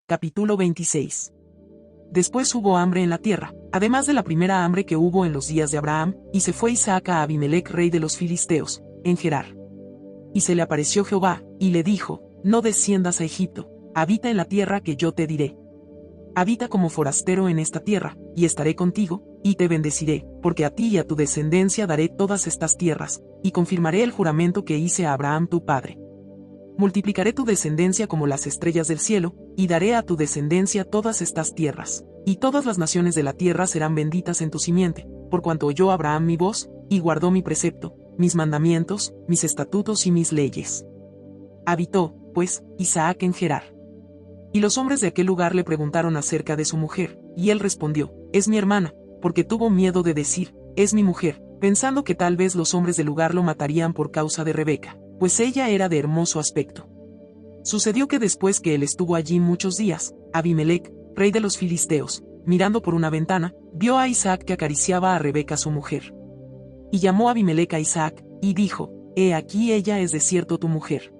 Capítulo 26. Después hubo hambre en la tierra, además de la primera hambre que hubo en los días de Abraham, y se fue Isaac a Abimelec rey de los filisteos, en Gerar. Y se le apareció Jehová, y le dijo, no desciendas a Egipto, habita en la tierra que yo te diré. Habita como forastero en esta tierra, y estaré contigo, y te bendeciré, porque a ti y a tu descendencia daré todas estas tierras, y confirmaré el juramento que hice a Abraham tu padre. Multiplicaré tu descendencia como las estrellas del cielo, y daré a tu descendencia todas estas tierras. Y todas las naciones de la tierra serán benditas en tu simiente, por cuanto oyó Abraham mi voz, y guardó mi precepto, mis mandamientos, mis estatutos y mis leyes. Habitó, pues, Isaac en Gerar. Y los hombres de aquel lugar le preguntaron acerca de su mujer, y él respondió, es mi hermana, porque tuvo miedo de decir, es mi mujer, pensando que tal vez los hombres del lugar lo matarían por causa de Rebeca, pues ella era de hermoso aspecto. Sucedió que después que él estuvo allí muchos días, Abimelec, rey de los filisteos, mirando por una ventana, vio a Isaac que acariciaba a Rebeca su mujer. Y llamó Abimelec a Isaac, y dijo, he aquí ella es de cierto tu mujer.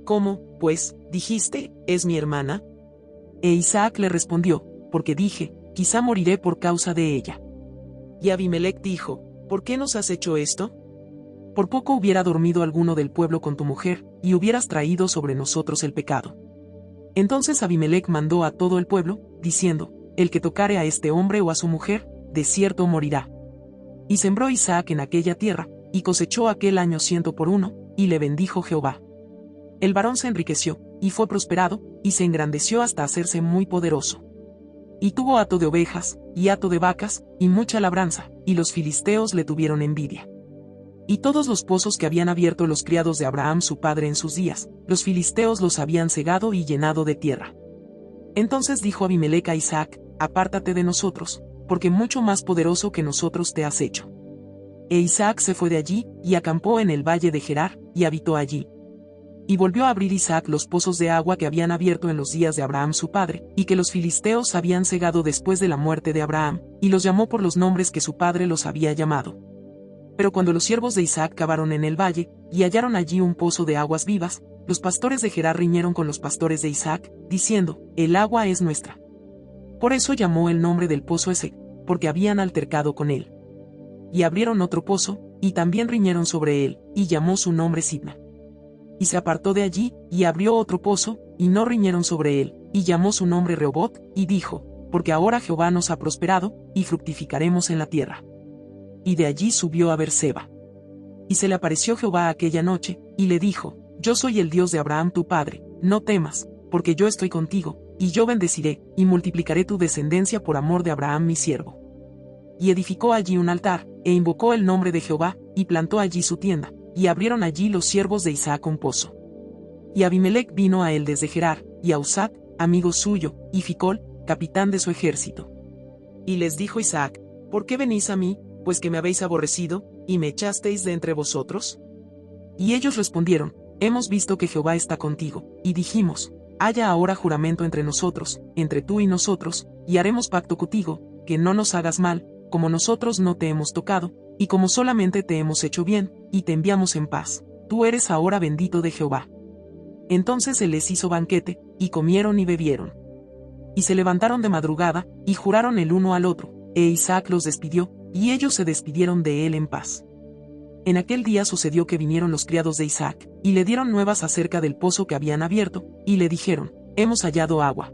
¿Cómo, pues, dijiste, es mi hermana? E Isaac le respondió, porque dije, quizá moriré por causa de ella. Y Abimelec dijo, ¿por qué nos has hecho esto? Por poco hubiera dormido alguno del pueblo con tu mujer, y hubieras traído sobre nosotros el pecado. Entonces Abimelec mandó a todo el pueblo, diciendo, el que tocare a este hombre o a su mujer, de cierto morirá. Y sembró Isaac en aquella tierra, y cosechó aquel año 100 por 1, y le bendijo Jehová. El varón se enriqueció, y fue prosperado, y se engrandeció hasta hacerse muy poderoso. Y tuvo hato de ovejas, y hato de vacas, y mucha labranza, y los filisteos le tuvieron envidia. Y todos los pozos que habían abierto los criados de Abraham su padre en sus días, los filisteos los habían cegado y llenado de tierra. Entonces dijo Abimelec a Isaac, apártate de nosotros, porque mucho más poderoso que nosotros te has hecho. E Isaac se fue de allí, y acampó en el valle de Gerar, y habitó allí. Y volvió a abrir Isaac los pozos de agua que habían abierto en los días de Abraham su padre, y que los filisteos habían cegado después de la muerte de Abraham, y los llamó por los nombres que su padre los había llamado. Pero cuando los siervos de Isaac cavaron en el valle, y hallaron allí un pozo de aguas vivas, los pastores de Gerar riñeron con los pastores de Isaac, diciendo, el agua es nuestra. Por eso llamó el nombre del pozo ese, porque habían altercado con él. Y abrieron otro pozo, y también riñeron sobre él, y llamó su nombre Sibma. Y se apartó de allí, y abrió otro pozo, y no riñeron sobre él, y llamó su nombre Rehobot, y dijo, porque ahora Jehová nos ha prosperado, y fructificaremos en la tierra. Y de allí subió a Beerseba. Y se le apareció Jehová aquella noche, y le dijo, yo soy el Dios de Abraham tu padre, no temas, porque yo estoy contigo, y yo bendeciré, y multiplicaré tu descendencia por amor de Abraham mi siervo. Y edificó allí un altar, e invocó el nombre de Jehová, y plantó allí su tienda, y abrieron allí los siervos de Isaac un pozo. Y Abimelec vino a él desde Gerar, y a Uzac, amigo suyo, y Ficol, capitán de su ejército. Y les dijo Isaac, ¿por qué venís a mí, pues que me habéis aborrecido, y me echasteis de entre vosotros? Y ellos respondieron, hemos visto que Jehová está contigo, y dijimos, haya ahora juramento entre nosotros, entre tú y nosotros, y haremos pacto contigo, que no nos hagas mal, como nosotros no te hemos tocado, y como solamente te hemos hecho bien, y te enviamos en paz, tú eres ahora bendito de Jehová. Entonces se les hizo banquete, y comieron y bebieron. Y se levantaron de madrugada, y juraron el uno al otro, e Isaac los despidió, y ellos se despidieron de él en paz. En aquel día sucedió que vinieron los criados de Isaac, y le dieron nuevas acerca del pozo que habían abierto, y le dijeron, hemos hallado agua.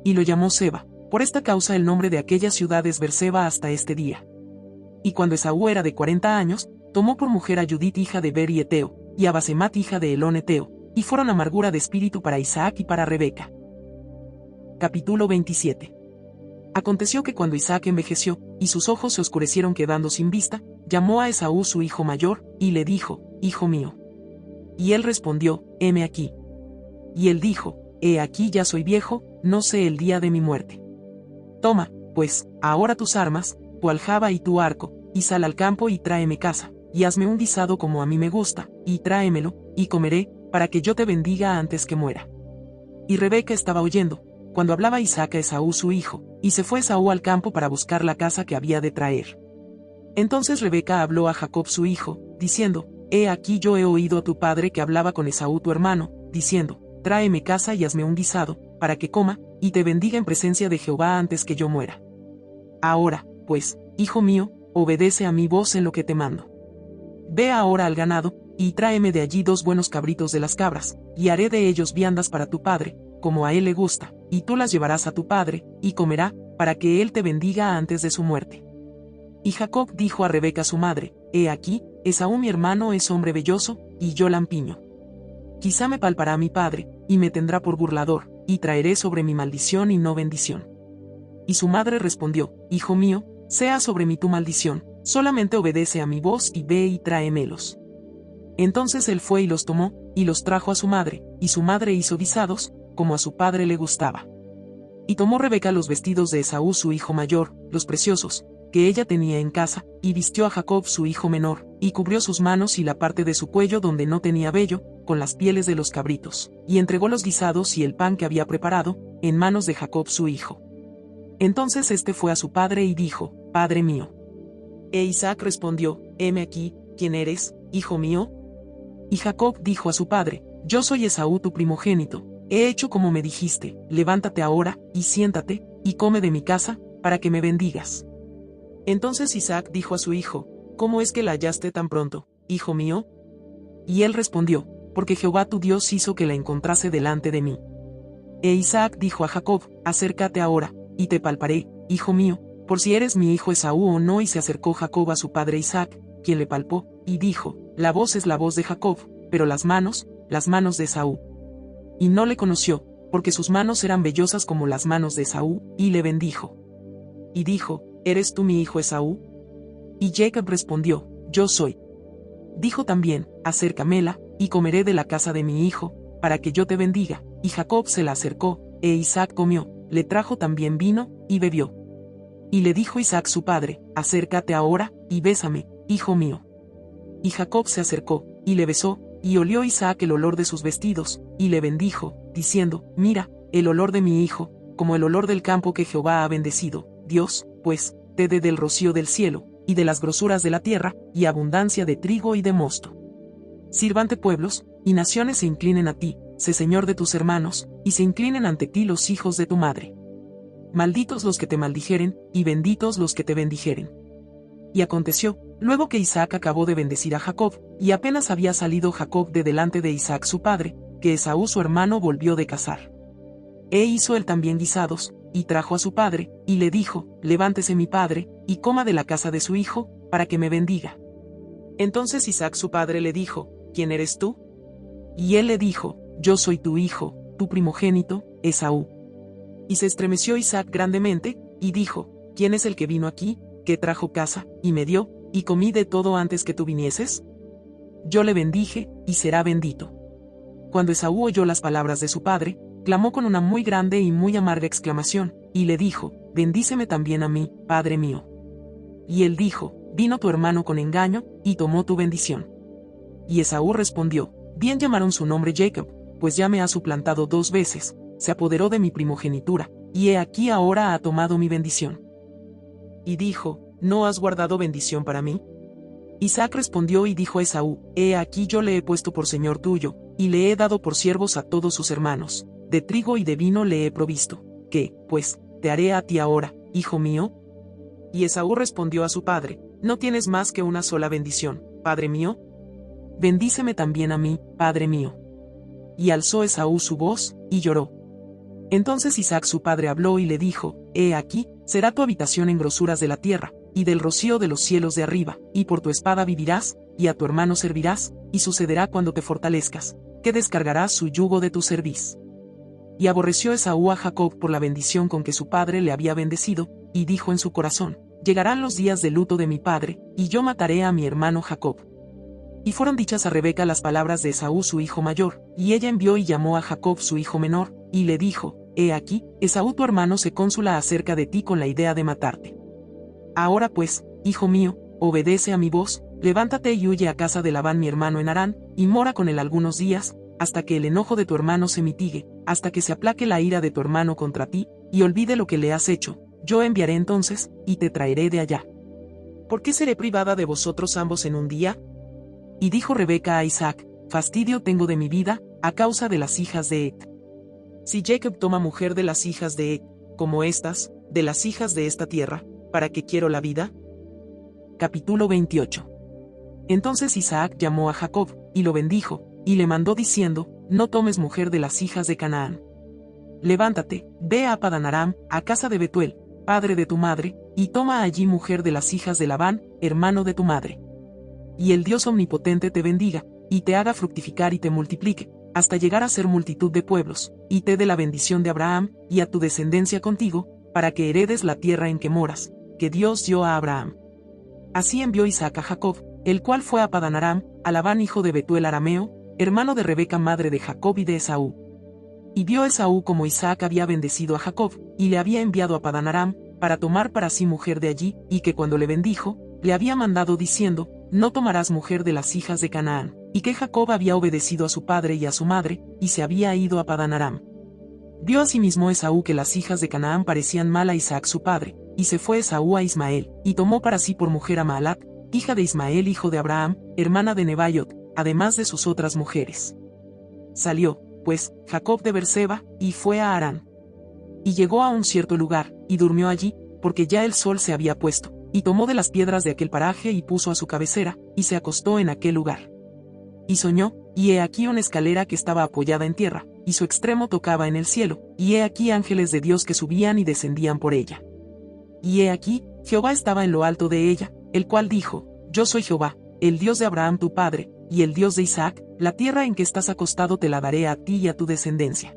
Y lo llamó Seba, por esta causa el nombre de aquella ciudad es Beerseba hasta este día. Y cuando Esaú era de 40 años, tomó por mujer a Judith hija de Beri Eteo, y a Basemat hija de Elón Eteo, y fueron amargura de espíritu para Isaac y para Rebeca. Capítulo 27. Aconteció que cuando Isaac envejeció, y sus ojos se oscurecieron quedando sin vista, llamó a Esaú su hijo mayor, y le dijo, hijo mío. Y él respondió, heme aquí. Y él dijo, he aquí ya soy viejo, no sé el día de mi muerte. Toma, pues, ahora tus armas, tu aljaba y tu arco, y sal al campo y tráeme caza, y hazme un guisado como a mí me gusta, y tráemelo, y comeré, para que yo te bendiga antes que muera. Y Rebeca estaba oyendo, cuando hablaba Isaac a Esaú su hijo, y se fue Esaú al campo para buscar la caza que había de traer. Entonces Rebeca habló a Jacob su hijo, diciendo, he aquí yo he oído a tu padre que hablaba con Esaú tu hermano, diciendo, tráeme caza y hazme un guisado, para que coma, y te bendiga en presencia de Jehová antes que yo muera. Ahora, pues, hijo mío, obedece a mi voz en lo que te mando. Ve ahora al ganado, y tráeme de allí 2 buenos cabritos de las cabras, y haré de ellos viandas para tu padre, como a él le gusta, y tú las llevarás a tu padre, y comerá, para que él te bendiga antes de su muerte. Y Jacob dijo a Rebeca su madre, he aquí, Esaú mi hermano es hombre velloso, y yo lampiño. Quizá me palpará mi padre, y me tendrá por burlador, y traeré sobre mi maldición y no bendición. Y su madre respondió, hijo mío, sea sobre mí tu maldición, solamente obedece a mi voz y ve y tráemelos. Entonces él fue y los tomó, y los trajo a su madre, y su madre hizo guisados, como a su padre le gustaba. Y tomó Rebeca los vestidos de Esaú su hijo mayor, los preciosos, que ella tenía en casa, y vistió a Jacob su hijo menor, y cubrió sus manos y la parte de su cuello donde no tenía vello, con las pieles de los cabritos, y entregó los guisados y el pan que había preparado, en manos de Jacob su hijo. Entonces este fue a su padre y dijo, Padre mío. E Isaac respondió, heme aquí, ¿quién eres, hijo mío? Y Jacob dijo a su padre, yo soy Esaú tu primogénito, he hecho como me dijiste, levántate ahora, y siéntate, y come de mi casa, para que me bendigas. Entonces Isaac dijo a su hijo, ¿cómo es que la hallaste tan pronto, hijo mío? Y él respondió, porque Jehová tu Dios hizo que la encontrase delante de mí. E Isaac dijo a Jacob, acércate ahora, y te palparé, hijo mío, por si eres mi hijo Esaú o no. Y se acercó Jacob a su padre Isaac, quien le palpó, y dijo, la voz es la voz de Jacob, pero las manos de Esaú. Y no le conoció, porque sus manos eran vellosas como las manos de Esaú, y le bendijo. Y dijo, ¿eres tú mi hijo Esaú? Y Jacob respondió, yo soy. Dijo también, acércamela, y comeré de la casa de mi hijo, para que yo te bendiga. Y Jacob se la acercó, e Isaac comió, le trajo también vino, y bebió. Y le dijo Isaac su padre, acércate ahora, y bésame, hijo mío. Y Jacob se acercó, y le besó, y olió Isaac el olor de sus vestidos, y le bendijo, diciendo, mira, el olor de mi hijo, como el olor del campo que Jehová ha bendecido, Dios, pues, te dé del rocío del cielo, y de las grosuras de la tierra, y abundancia de trigo y de mosto. Sirvante pueblos, y naciones se inclinen a ti, sé Señor de tus hermanos, y se inclinen ante ti los hijos de tu madre. Malditos los que te maldijeren, y benditos los que te bendijeren. Y aconteció, luego que Isaac acabó de bendecir a Jacob, y apenas había salido Jacob de delante de Isaac su padre, que Esaú su hermano volvió de cazar. E hizo él también guisados, y trajo a su padre, y le dijo, levántese mi padre, y coma de la casa de su hijo, para que me bendiga. Entonces Isaac su padre le dijo, ¿quién eres tú? Y él le dijo, yo soy tu hijo, tu primogénito, Esaú. Y se estremeció Isaac grandemente, y dijo, ¿quién es el que vino aquí, que trajo casa, y me dio, y comí de todo antes que tú vinieses? Yo le bendije, y será bendito. Cuando Esaú oyó las palabras de su padre, clamó con una muy grande y muy amarga exclamación, y le dijo, bendíceme también a mí, padre mío. Y él dijo, vino tu hermano con engaño, y tomó tu bendición. Y Esaú respondió, bien llamaron su nombre Jacob, pues ya me ha suplantado 2 veces, se apoderó de mi primogenitura, y he aquí ahora ha tomado mi bendición. Y dijo, ¿no has guardado bendición para mí? Isaac respondió y dijo a Esaú, he aquí yo le he puesto por señor tuyo, y le he dado por siervos a todos sus hermanos, de trigo y de vino le he provisto, ¿qué, pues, te haré a ti ahora, hijo mío? Y Esaú respondió a su padre, ¿no tienes más que una sola bendición, padre mío? Bendíceme también a mí, padre mío. Y alzó Esaú su voz, y lloró. Entonces Isaac su padre habló y le dijo, he aquí, será tu habitación en grosuras de la tierra, y del rocío de los cielos de arriba, y por tu espada vivirás, y a tu hermano servirás, y sucederá cuando te fortalezcas, que descargarás su yugo de tu cerviz. Y aborreció Esaú a Jacob por la bendición con que su padre le había bendecido, y dijo en su corazón, llegarán los días de luto de mi padre, y yo mataré a mi hermano Jacob. Y fueron dichas a Rebeca las palabras de Esaú su hijo mayor, y ella envió y llamó a Jacob su hijo menor, y le dijo, he aquí, Esaú tu hermano se consula acerca de ti con la idea de matarte. Ahora pues, hijo mío, obedece a mi voz, levántate y huye a casa de Labán mi hermano en Harán, y mora con él algunos días, hasta que el enojo de tu hermano se mitigue, hasta que se aplaque la ira de tu hermano contra ti, y olvide lo que le has hecho, yo enviaré entonces, y te traeré de allá. ¿Por qué seré privada de vosotros ambos en un día? Y dijo Rebeca a Isaac, fastidio tengo de mi vida, a causa de las hijas de Et. Si Jacob toma mujer de las hijas de Ed, como estas, de las hijas de esta tierra, ¿para qué quiero la vida? Capítulo 28. Entonces Isaac llamó a Jacob, y lo bendijo, y le mandó diciendo, no tomes mujer de las hijas de Canaán. Levántate, ve a Padan Aram, a casa de Betuel, padre de tu madre, y toma allí mujer de las hijas de Labán, hermano de tu madre. Y el Dios omnipotente te bendiga, y te haga fructificar y te multiplique, hasta llegar a ser multitud de pueblos, y te dé la bendición de Abraham, y a tu descendencia contigo, para que heredes la tierra en que moras, que Dios dio a Abraham. Así envió Isaac a Jacob, el cual fue a Padan Aram, a Labán hijo de Betuel arameo, hermano de Rebeca madre de Jacob y de Esaú. Y vio Esaú como Isaac había bendecido a Jacob, y le había enviado a Padan Aram, para tomar para sí mujer de allí, y que cuando le bendijo, le había mandado diciendo, no tomarás mujer de las hijas de Canaán, y que Jacob había obedecido a su padre y a su madre, y se había ido a Padan Aram. Vio asimismo Esaú que las hijas de Canaán parecían mal a Isaac su padre, y se fue Esaú a Ismael, y tomó para sí por mujer a Maalat, hija de Ismael hijo de Abraham, hermana de Nebaiot, además de sus otras mujeres. Salió, pues, Jacob de Berseba, y fue a Harán. Y llegó a un cierto lugar, y durmió allí, porque ya el sol se había puesto, y tomó de las piedras de aquel paraje y puso a su cabecera, y se acostó en aquel lugar. Y soñó, y he aquí una escalera que estaba apoyada en tierra, y su extremo tocaba en el cielo, y he aquí ángeles de Dios que subían y descendían por ella. Y he aquí, Jehová estaba en lo alto de ella, el cual dijo, yo soy Jehová, el Dios de Abraham tu padre, y el Dios de Isaac, la tierra en que estás acostado te la daré a ti y a tu descendencia.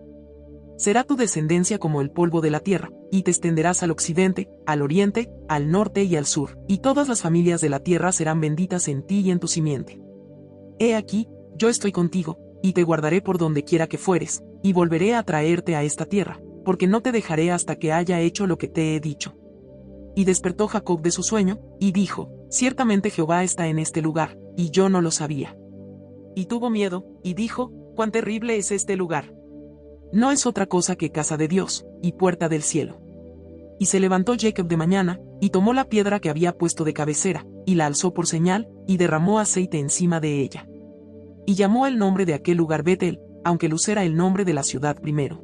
Será tu descendencia como el polvo de la tierra, y te extenderás al occidente, al oriente, al norte y al sur, y todas las familias de la tierra serán benditas en ti y en tu simiente. He aquí, yo estoy contigo, y te guardaré por donde quiera que fueres, y volveré a traerte a esta tierra, porque no te dejaré hasta que haya hecho lo que te he dicho. Y despertó Jacob de su sueño, y dijo, ciertamente Jehová está en este lugar, y yo no lo sabía. Y tuvo miedo, y dijo, cuán terrible es este lugar. No es otra cosa que casa de Dios, y puerta del cielo. Y se levantó Jacob de mañana, y tomó la piedra que había puesto de cabecera, y la alzó por señal, y derramó aceite encima de ella. Y llamó el nombre de aquel lugar Betel, aunque Luz era el nombre de la ciudad primero.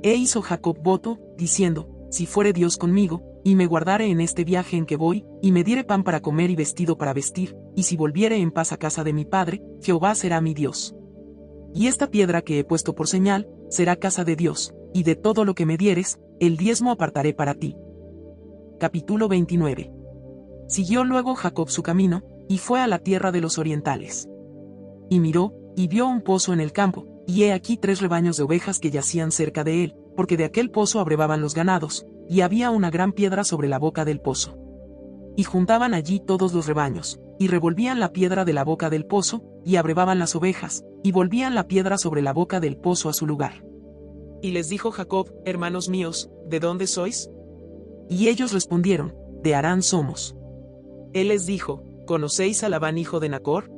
E hizo Jacob voto, diciendo, si fuere Dios conmigo, y me guardare en este viaje en que voy, y me diere pan para comer y vestido para vestir, y si volviere en paz a casa de mi padre, Jehová será mi Dios. Y esta piedra que he puesto por señal, será casa de Dios, y de todo lo que me dieres, el diezmo apartaré para ti. Capítulo 29. Siguió luego Jacob su camino, y fue a la tierra de los orientales. Y miró, y vio un pozo en el campo, y he aquí 3 rebaños de ovejas que yacían cerca de él, porque de aquel pozo abrevaban los ganados, y había una gran piedra sobre la boca del pozo. Y juntaban allí todos los rebaños, y revolvían la piedra de la boca del pozo, y abrevaban las ovejas, y volvían la piedra sobre la boca del pozo a su lugar. Y les dijo Jacob, hermanos míos, ¿de dónde sois? Y ellos respondieron, de Harán somos. Él les dijo, ¿conocéis a Labán hijo de Nacor?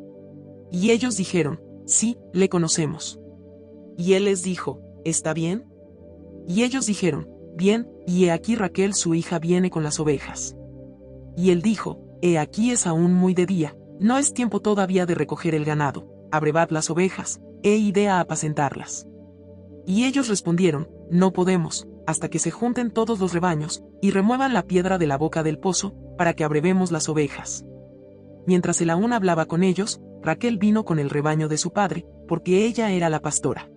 Y ellos dijeron, sí, le conocemos. Y él les dijo, ¿está bien? Y ellos dijeron, bien, y he aquí Raquel su hija viene con las ovejas. Y él dijo, he aquí es aún muy de día, no es tiempo todavía de recoger el ganado, abrevad las ovejas, e id a apacentarlas. Y ellos respondieron, no podemos, hasta que se junten todos los rebaños, y remuevan la piedra de la boca del pozo, para que abrevemos las ovejas. Mientras él aún hablaba con ellos, Raquel vino con el rebaño de su padre, porque ella era la pastora.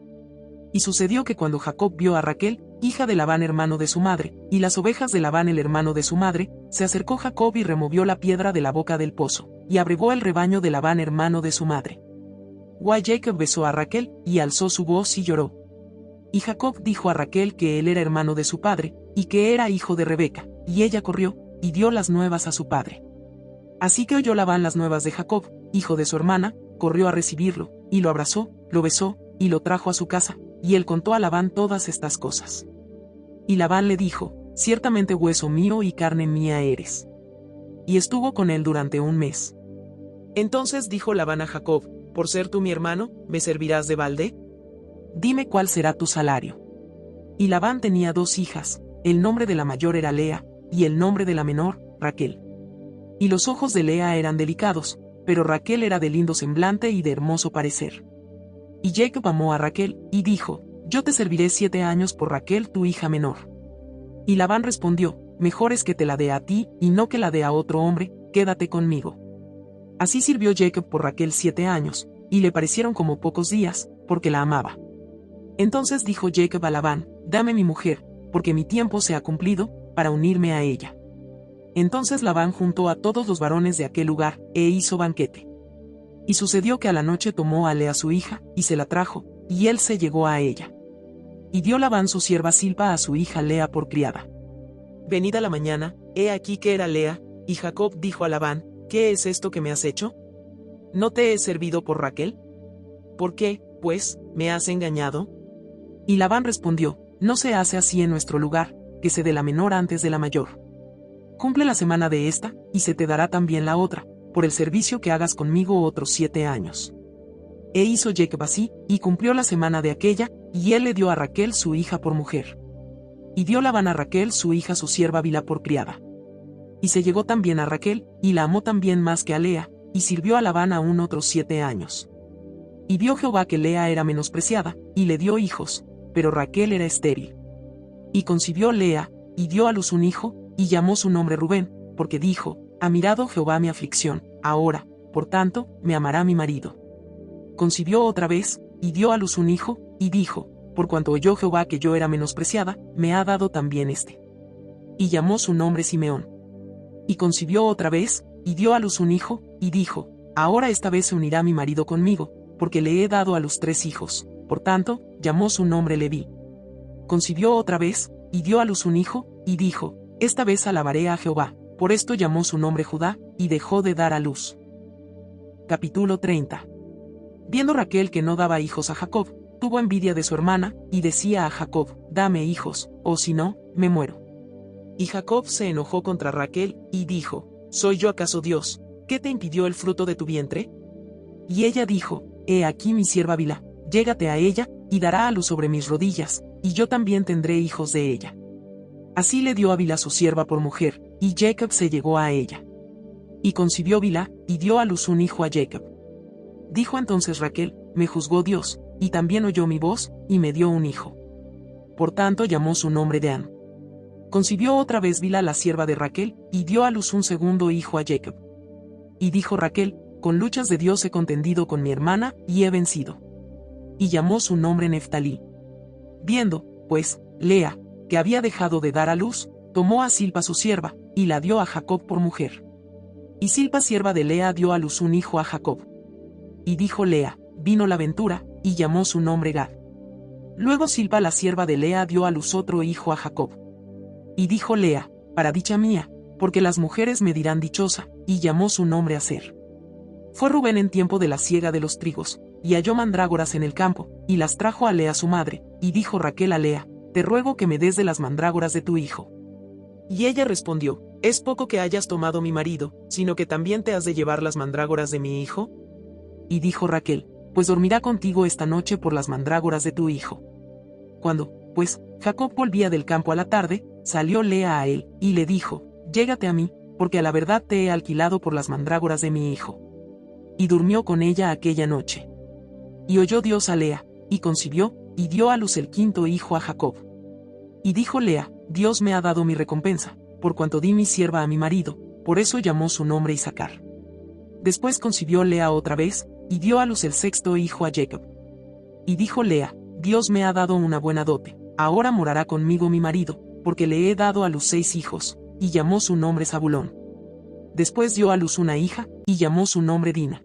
Y sucedió que cuando Jacob vio a Raquel, hija de Labán hermano de su madre, y las ovejas de Labán el hermano de su madre, se acercó Jacob y removió la piedra de la boca del pozo, y abrevó el rebaño de Labán hermano de su madre. Jacob besó a Raquel, y alzó su voz y lloró. Y Jacob dijo a Raquel que él era hermano de su padre, y que era hijo de Rebeca, y ella corrió, y dio las nuevas a su padre. Así que oyó Labán las nuevas de Jacob, hijo de su hermana, corrió a recibirlo, y lo abrazó, lo besó, y lo trajo a su casa, y él contó a Labán todas estas cosas. Y Labán le dijo, ciertamente hueso mío y carne mía eres. Y estuvo con él durante un mes. Entonces dijo Labán a Jacob, por ser tú mi hermano, ¿me servirás de balde? Dime cuál será tu salario. Y Labán tenía 2 hijas, el nombre de la mayor era Lea, y el nombre de la menor, Raquel. Y los ojos de Lea eran delicados, pero Raquel era de lindo semblante y de hermoso parecer. Y Jacob amó a Raquel, y dijo, yo te serviré 7 años por Raquel tu hija menor. Y Labán respondió, mejor es que te la dé a ti, y no que la dé a otro hombre, quédate conmigo. Así sirvió Jacob por Raquel 7 años, y le parecieron como pocos días, porque la amaba. Entonces dijo Jacob a Labán, dame mi mujer, porque mi tiempo se ha cumplido, para unirme a ella. Entonces Labán juntó a todos los varones de aquel lugar, e hizo banquete. Y sucedió que a la noche tomó a Lea su hija, y se la trajo, y él se llegó a ella. Y dio Labán su sierva Silpa a su hija Lea por criada. Venida la mañana, he aquí que era Lea, y Jacob dijo a Labán, ¿qué es esto que me has hecho? ¿No te he servido por Raquel? ¿Por qué, pues, me has engañado? Y Labán respondió, no se hace así en nuestro lugar, que se dé la menor antes de la mayor. Cumple la semana de esta, y se te dará también la otra, por el servicio que hagas conmigo otros 7 años. E hizo Jacob así, y cumplió la semana de aquella, y él le dio a Raquel su hija por mujer. Y dio Labán a Raquel su hija su sierva Bilha por criada. Y se llegó también a Raquel, y la amó también más que a Lea, y sirvió a Labán aún otros 7 años. Y vio Jehová que Lea era menospreciada, y le dio hijos, pero Raquel era estéril. Y concibió Lea, y dio a luz un hijo, y llamó su nombre Rubén, porque dijo, ha mirado Jehová mi aflicción, ahora, por tanto, me amará mi marido. Concibió otra vez, y dio a luz un hijo, y dijo, por cuanto oyó Jehová que yo era menospreciada, me ha dado también este. Y llamó su nombre Simeón. Y concibió otra vez, y dio a luz un hijo, y dijo, ahora esta vez se unirá mi marido conmigo, porque le he dado a luz 3 hijos, por tanto, llamó su nombre Leví. Concibió otra vez, y dio a luz un hijo, y dijo, esta vez alabaré a Jehová, por esto llamó su nombre Judá, y dejó de dar a luz. Capítulo 30. Viendo Raquel que no daba hijos a Jacob, tuvo envidia de su hermana, y decía a Jacob, dame hijos, o si no, me muero. Y Jacob se enojó contra Raquel, y dijo, ¿soy yo acaso Dios, que te impidió el fruto de tu vientre? Y ella dijo, he aquí mi sierva Bilha, llégate a ella, y dará a luz sobre mis rodillas, y yo también tendré hijos de ella. Así le dio a Bilha su sierva por mujer, y Jacob se llegó a ella. Y concibió Bilha, y dio a luz un hijo a Jacob. Dijo entonces Raquel, me juzgó Dios, y también oyó mi voz, y me dio un hijo. Por tanto llamó su nombre Dan. Concibió otra vez Bilha la sierva de Raquel, y dio a luz un segundo hijo a Jacob. Y dijo Raquel, con luchas de Dios he contendido con mi hermana, y he vencido. Y llamó su nombre Neftalí. Viendo, pues, Lea, que había dejado de dar a luz, tomó a Silpa su sierva, y la dio a Jacob por mujer. Y Silpa sierva de Lea dio a luz un hijo a Jacob. Y dijo Lea, vino la ventura, y llamó su nombre Gad. Luego Silpa la sierva de Lea dio a luz otro hijo a Jacob. Y dijo Lea, para dicha mía, porque las mujeres me dirán dichosa, y llamó su nombre Aser. Fue Rubén en tiempo de la siega de los trigos, y halló mandrágoras en el campo, y las trajo a Lea su madre, y dijo Raquel a Lea, te ruego que me des de las mandrágoras de tu hijo. Y ella respondió, es poco que hayas tomado mi marido, sino que también te has de llevar las mandrágoras de mi hijo. Y dijo Raquel, pues dormirá contigo esta noche por las mandrágoras de tu hijo. Cuando, pues, Jacob volvía del campo a la tarde, salió Lea a él, y le dijo, llégate a mí, porque a la verdad te he alquilado por las mandrágoras de mi hijo. Y durmió con ella aquella noche. Y oyó Dios a Lea, y concibió, y dio a luz el 5.º hijo a Jacob. Y dijo Lea, Dios me ha dado mi recompensa, por cuanto di mi sierva a mi marido, por eso llamó su nombre Isacar. Después concibió Lea otra vez, y dio a luz el 6.º hijo a Jacob. Y dijo Lea, Dios me ha dado una buena dote, ahora morará conmigo mi marido, porque le he dado a luz 6 hijos, y llamó su nombre Zabulón. Después dio a luz una hija, y llamó su nombre Dina.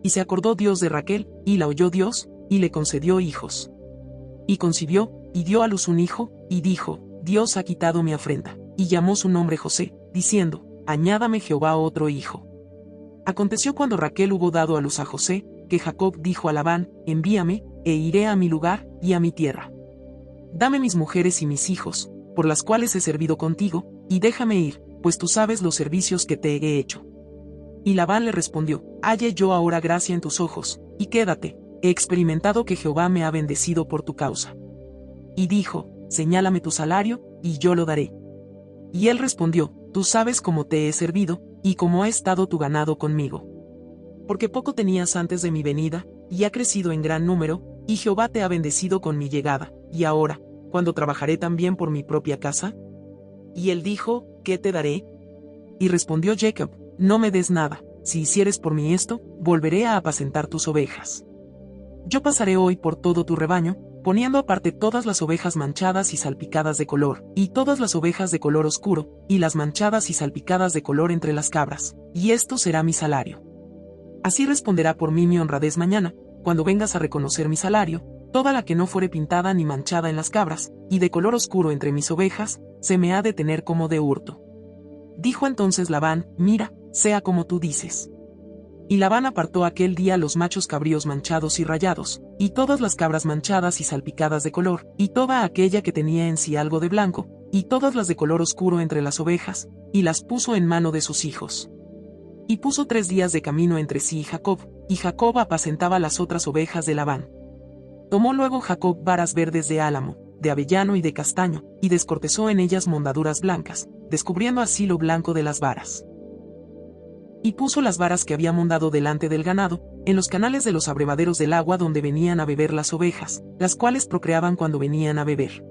Y se acordó Dios de Raquel, y la oyó Dios, y le concedió hijos. Y concibió, y dio a luz un hijo, y dijo, Dios ha quitado mi afrenta, y llamó su nombre José, diciendo, añádame Jehová otro hijo. Aconteció cuando Raquel hubo dado a luz a José, que Jacob dijo a Labán, envíame, e iré a mi lugar, y a mi tierra. Dame mis mujeres y mis hijos, por las cuales he servido contigo, y déjame ir, pues tú sabes los servicios que te he hecho. Y Labán le respondió, halle yo ahora gracia en tus ojos, y quédate, he experimentado que Jehová me ha bendecido por tu causa. Y dijo, señálame tu salario, y yo lo daré. Y él respondió, tú sabes cómo te he servido, y cómo ha estado tu ganado conmigo. Porque poco tenías antes de mi venida, y ha crecido en gran número, Y Jehová te ha bendecido con mi llegada, y ahora, ¿cuándo trabajaré también por mi propia casa? Y él dijo, ¿qué te daré? Y respondió Jacob, no me des nada, si hicieres por mí esto, volveré a apacentar tus ovejas. Yo pasaré hoy por todo tu rebaño, poniendo aparte todas las ovejas manchadas y salpicadas de color, y todas las ovejas de color oscuro, y las manchadas y salpicadas de color entre las cabras, y esto será mi salario. Así responderá por mí mi honradez mañana, cuando vengas a reconocer mi salario, toda la que no fuere pintada ni manchada en las cabras, y de color oscuro entre mis ovejas, se me ha de tener como de hurto. Dijo entonces Labán, mira, sea como tú dices. Y Labán apartó aquel día los machos cabríos manchados y rayados, y todas las cabras manchadas y salpicadas de color, y toda aquella que tenía en sí algo de blanco, y todas las de color oscuro entre las ovejas, y las puso en mano de sus hijos. Y puso 3 días de camino entre sí y Jacob apacentaba las otras ovejas de Labán. Tomó luego Jacob varas verdes de álamo, de avellano y de castaño, y descortezó en ellas mondaduras blancas, descubriendo así lo blanco de las varas. Y puso las varas que había mondado delante del ganado, en los canales de los abrevaderos del agua donde venían a beber las ovejas, las cuales procreaban cuando venían a beber.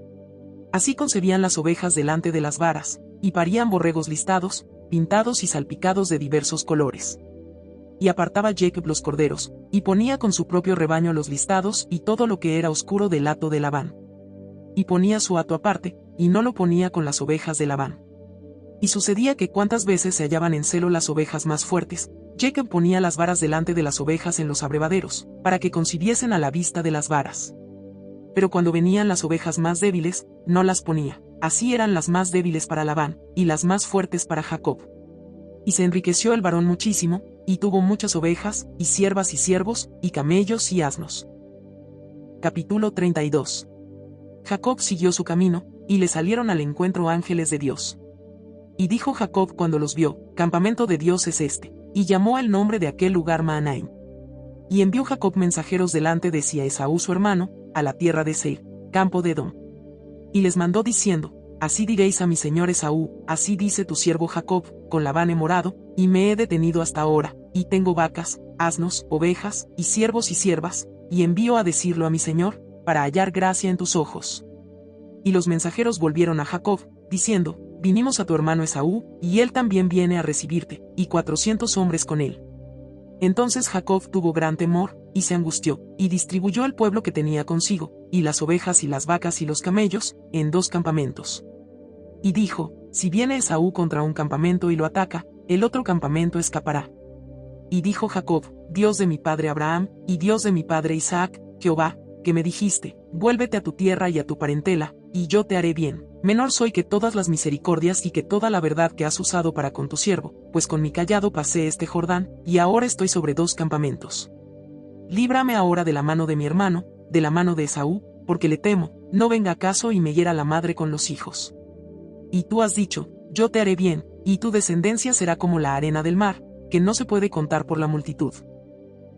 Así concebían las ovejas delante de las varas, y parían borregos listados, pintados y salpicados de diversos colores. Y apartaba Jacob los corderos, y ponía con su propio rebaño los listados y todo lo que era oscuro del hato de Labán. Y ponía su hato aparte, y no lo ponía con las ovejas de Labán. Y sucedía que cuantas veces se hallaban en celo las ovejas más fuertes, Jacob ponía las varas delante de las ovejas en los abrevaderos, para que concibiesen a la vista de las varas. Pero cuando venían las ovejas más débiles, no las ponía, así eran las más débiles para Labán, y las más fuertes para Jacob. Y se enriqueció el varón muchísimo, y tuvo muchas ovejas, y siervas y siervos, y camellos y asnos. Capítulo 32. Jacob siguió su camino, y le salieron al encuentro ángeles de Dios. Y dijo Jacob cuando los vio, campamento de Dios es este, y llamó el nombre de aquel lugar Mahanaim. Y envió Jacob mensajeros delante de sí a Esaú su hermano, a la tierra de Seir, campo de Edom. Y les mandó diciendo, así diréis a mi señor Esaú, así dice tu siervo Jacob, con Labán he morado, y me he detenido hasta ahora, y tengo vacas, asnos, ovejas, y siervos y siervas, y envío a decirlo a mi señor, para hallar gracia en tus ojos. Y los mensajeros volvieron a Jacob, diciendo, vinimos a tu hermano Esaú, y él también viene a recibirte, y 400 hombres con él. Entonces Jacob tuvo gran temor, y se angustió, y distribuyó el pueblo que tenía consigo, y las ovejas y las vacas y los camellos, en 2 campamentos. Y dijo, si viene Esaú contra un campamento y lo ataca, el otro campamento escapará. Y dijo Jacob, Dios de mi padre Abraham, y Dios de mi padre Isaac, Jehová, que me dijiste, vuélvete a tu tierra y a tu parentela, y yo te haré bien. Menor soy que todas las misericordias y que toda la verdad que has usado para con tu siervo, pues con mi cayado pasé este Jordán, y ahora estoy sobre 2 campamentos. Líbrame ahora de la mano de mi hermano, de la mano de Esaú, porque le temo, no venga acaso y me hiera la madre con los hijos. Y tú has dicho, yo te haré bien, y tu descendencia será como la arena del mar, que no se puede contar por la multitud.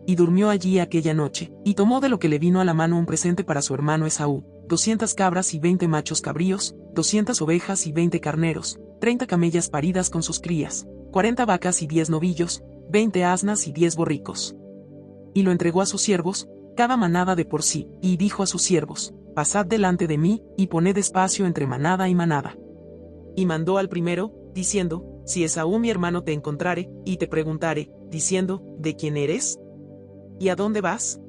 Y durmió allí aquella noche, y tomó de lo que le vino a la mano un presente para su hermano Esaú, 200 cabras y 20 machos cabríos, 200 ovejas y 20 carneros, 30 camellas paridas con sus crías, 40 vacas y 10 novillos, 20 asnas y 10 borricos. Y lo entregó a sus siervos, cada manada de por sí, y dijo a sus siervos, pasad delante de mí, y poned espacio entre manada y manada. Y mandó al primero, diciendo, si Esaú mi hermano te encontrare, y te preguntare, diciendo, ¿de quién eres? ¿Y a dónde vas?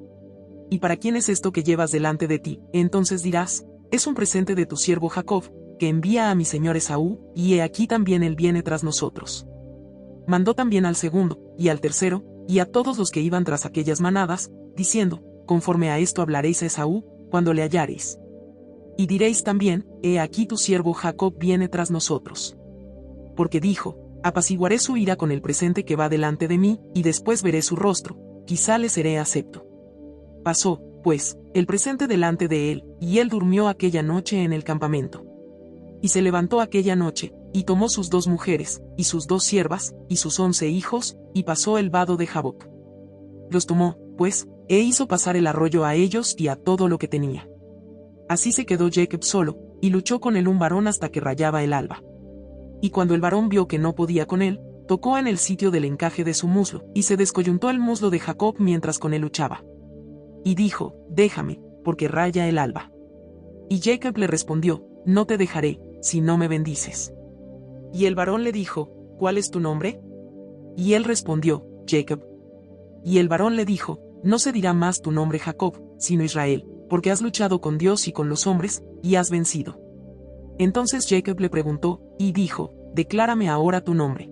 ¿Y para quién es esto que llevas delante de ti? Entonces dirás, es un presente de tu siervo Jacob, que envía a mi señor Esaú, y he aquí también él viene tras nosotros. Mandó también al segundo, y al tercero, y a todos los que iban tras aquellas manadas, diciendo, conforme a esto hablaréis a Esaú, cuando le hallareis. Y diréis también, he aquí tu siervo Jacob viene tras nosotros. Porque dijo, apaciguaré su ira con el presente que va delante de mí, y después veré su rostro, quizá le seré acepto. Pasó, pues, el presente delante de él, y él durmió aquella noche en el campamento. Y se levantó aquella noche, y tomó sus 2 mujeres, y sus 2 siervas, y sus 11 hijos, y pasó el vado de Jaboc. Los tomó, pues, e hizo pasar el arroyo a ellos y a todo lo que tenía. Así se quedó Jacob solo, y luchó con él un varón hasta que rayaba el alba. Y cuando el varón vio que no podía con él, tocó en el sitio del encaje de su muslo, y se descoyuntó el muslo de Jacob mientras con él luchaba. y dijo, déjame, porque raya el alba. Y Jacob le respondió, no te dejaré, si no me bendices. Y el varón le dijo, ¿cuál es tu nombre? Y él respondió, Jacob. Y el varón le dijo, no se dirá más tu nombre Jacob, sino Israel, porque has luchado con Dios y con los hombres, y has vencido. Entonces Jacob le preguntó, y dijo, declárame ahora tu nombre.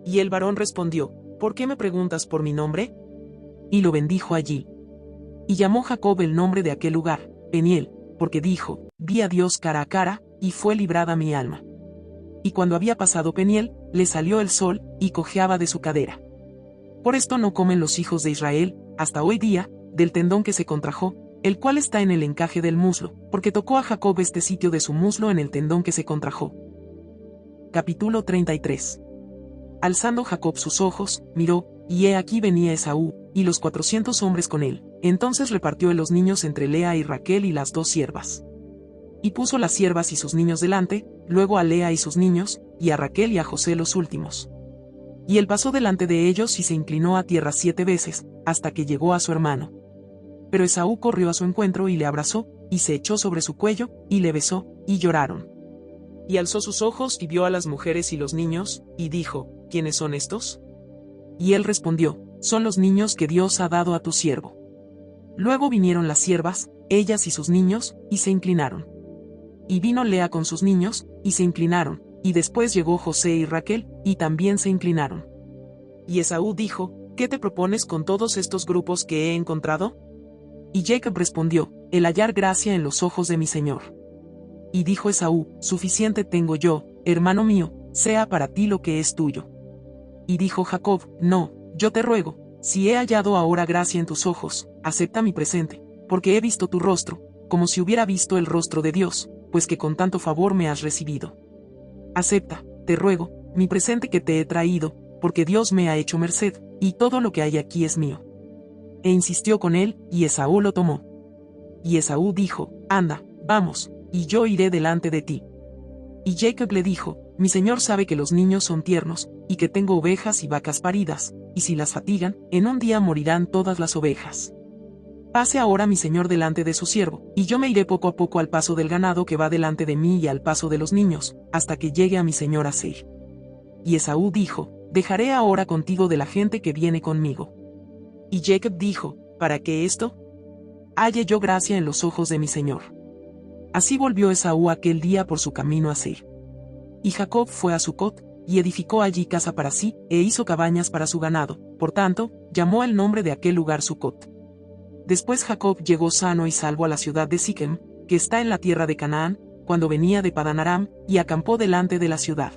Y el varón respondió, ¿por qué me preguntas por mi nombre? Y lo bendijo allí. Y llamó Jacob el nombre de aquel lugar, Peniel, porque dijo, vi a Dios cara a cara, y fue librada mi alma. Y cuando había pasado Peniel, le salió el sol, y cojeaba de su cadera. Por esto no comen los hijos de Israel, hasta hoy día, del tendón que se contrajo, el cual está en el encaje del muslo, porque tocó a Jacob este sitio de su muslo en el tendón que se contrajo. Capítulo 33. Alzando Jacob sus ojos, miró, y he aquí venía Esaú, y los 400 hombres con él. Entonces repartió los niños entre Lea y Raquel y las 2 siervas. Y puso las siervas y sus niños delante, luego a Lea y sus niños, y a Raquel y a José los últimos. Y él pasó delante de ellos y se inclinó a tierra 7 veces, hasta que llegó a su hermano. Pero Esaú corrió a su encuentro y le abrazó, y se echó sobre su cuello, y le besó, y lloraron. Y alzó sus ojos y vio a las mujeres y los niños, y dijo, ¿quiénes son estos? Y él respondió, son los niños que Dios ha dado a tu siervo. Luego vinieron las siervas, ellas y sus niños, y se inclinaron. Y vino Lea con sus niños, y se inclinaron, y después llegó José y Raquel, y también se inclinaron. Y Esaú dijo, ¿qué te propones con todos estos grupos que he encontrado? Y Jacob respondió, el hallar gracia en los ojos de mi señor. Y dijo Esaú, suficiente tengo yo, hermano mío, sea para ti lo que es tuyo. Y dijo Jacob, no, yo te ruego, si he hallado ahora gracia en tus ojos, acepta mi presente, porque he visto tu rostro, como si hubiera visto el rostro de Dios, pues que con tanto favor me has recibido. Acepta, te ruego, mi presente que te he traído, porque Dios me ha hecho merced, y todo lo que hay aquí es mío. E insistió con él, y Esaú lo tomó. Y Esaú dijo, anda, vamos, y yo iré delante de ti. Y Jacob le dijo, mi señor sabe que los niños son tiernos, y que tengo ovejas y vacas paridas, y si las fatigan, en un día morirán todas las ovejas. Pase ahora mi señor delante de su siervo, y yo me iré poco a poco al paso del ganado que va delante de mí y al paso de los niños, hasta que llegue a mi señor a Seir. Y Esaú dijo, dejaré ahora contigo de la gente que viene conmigo. Y Jacob dijo, ¿para qué esto? Halle yo gracia en los ojos de mi señor. Así volvió Esaú aquel día por su camino a Seir. Y Jacob fue a Sucot, y edificó allí casa para sí, e hizo cabañas para su ganado, por tanto, llamó el nombre de aquel lugar Sucot. Después Jacob llegó sano y salvo a la ciudad de Siquem, que está en la tierra de Canaán, cuando venía de Padan Aram, y acampó delante de la ciudad.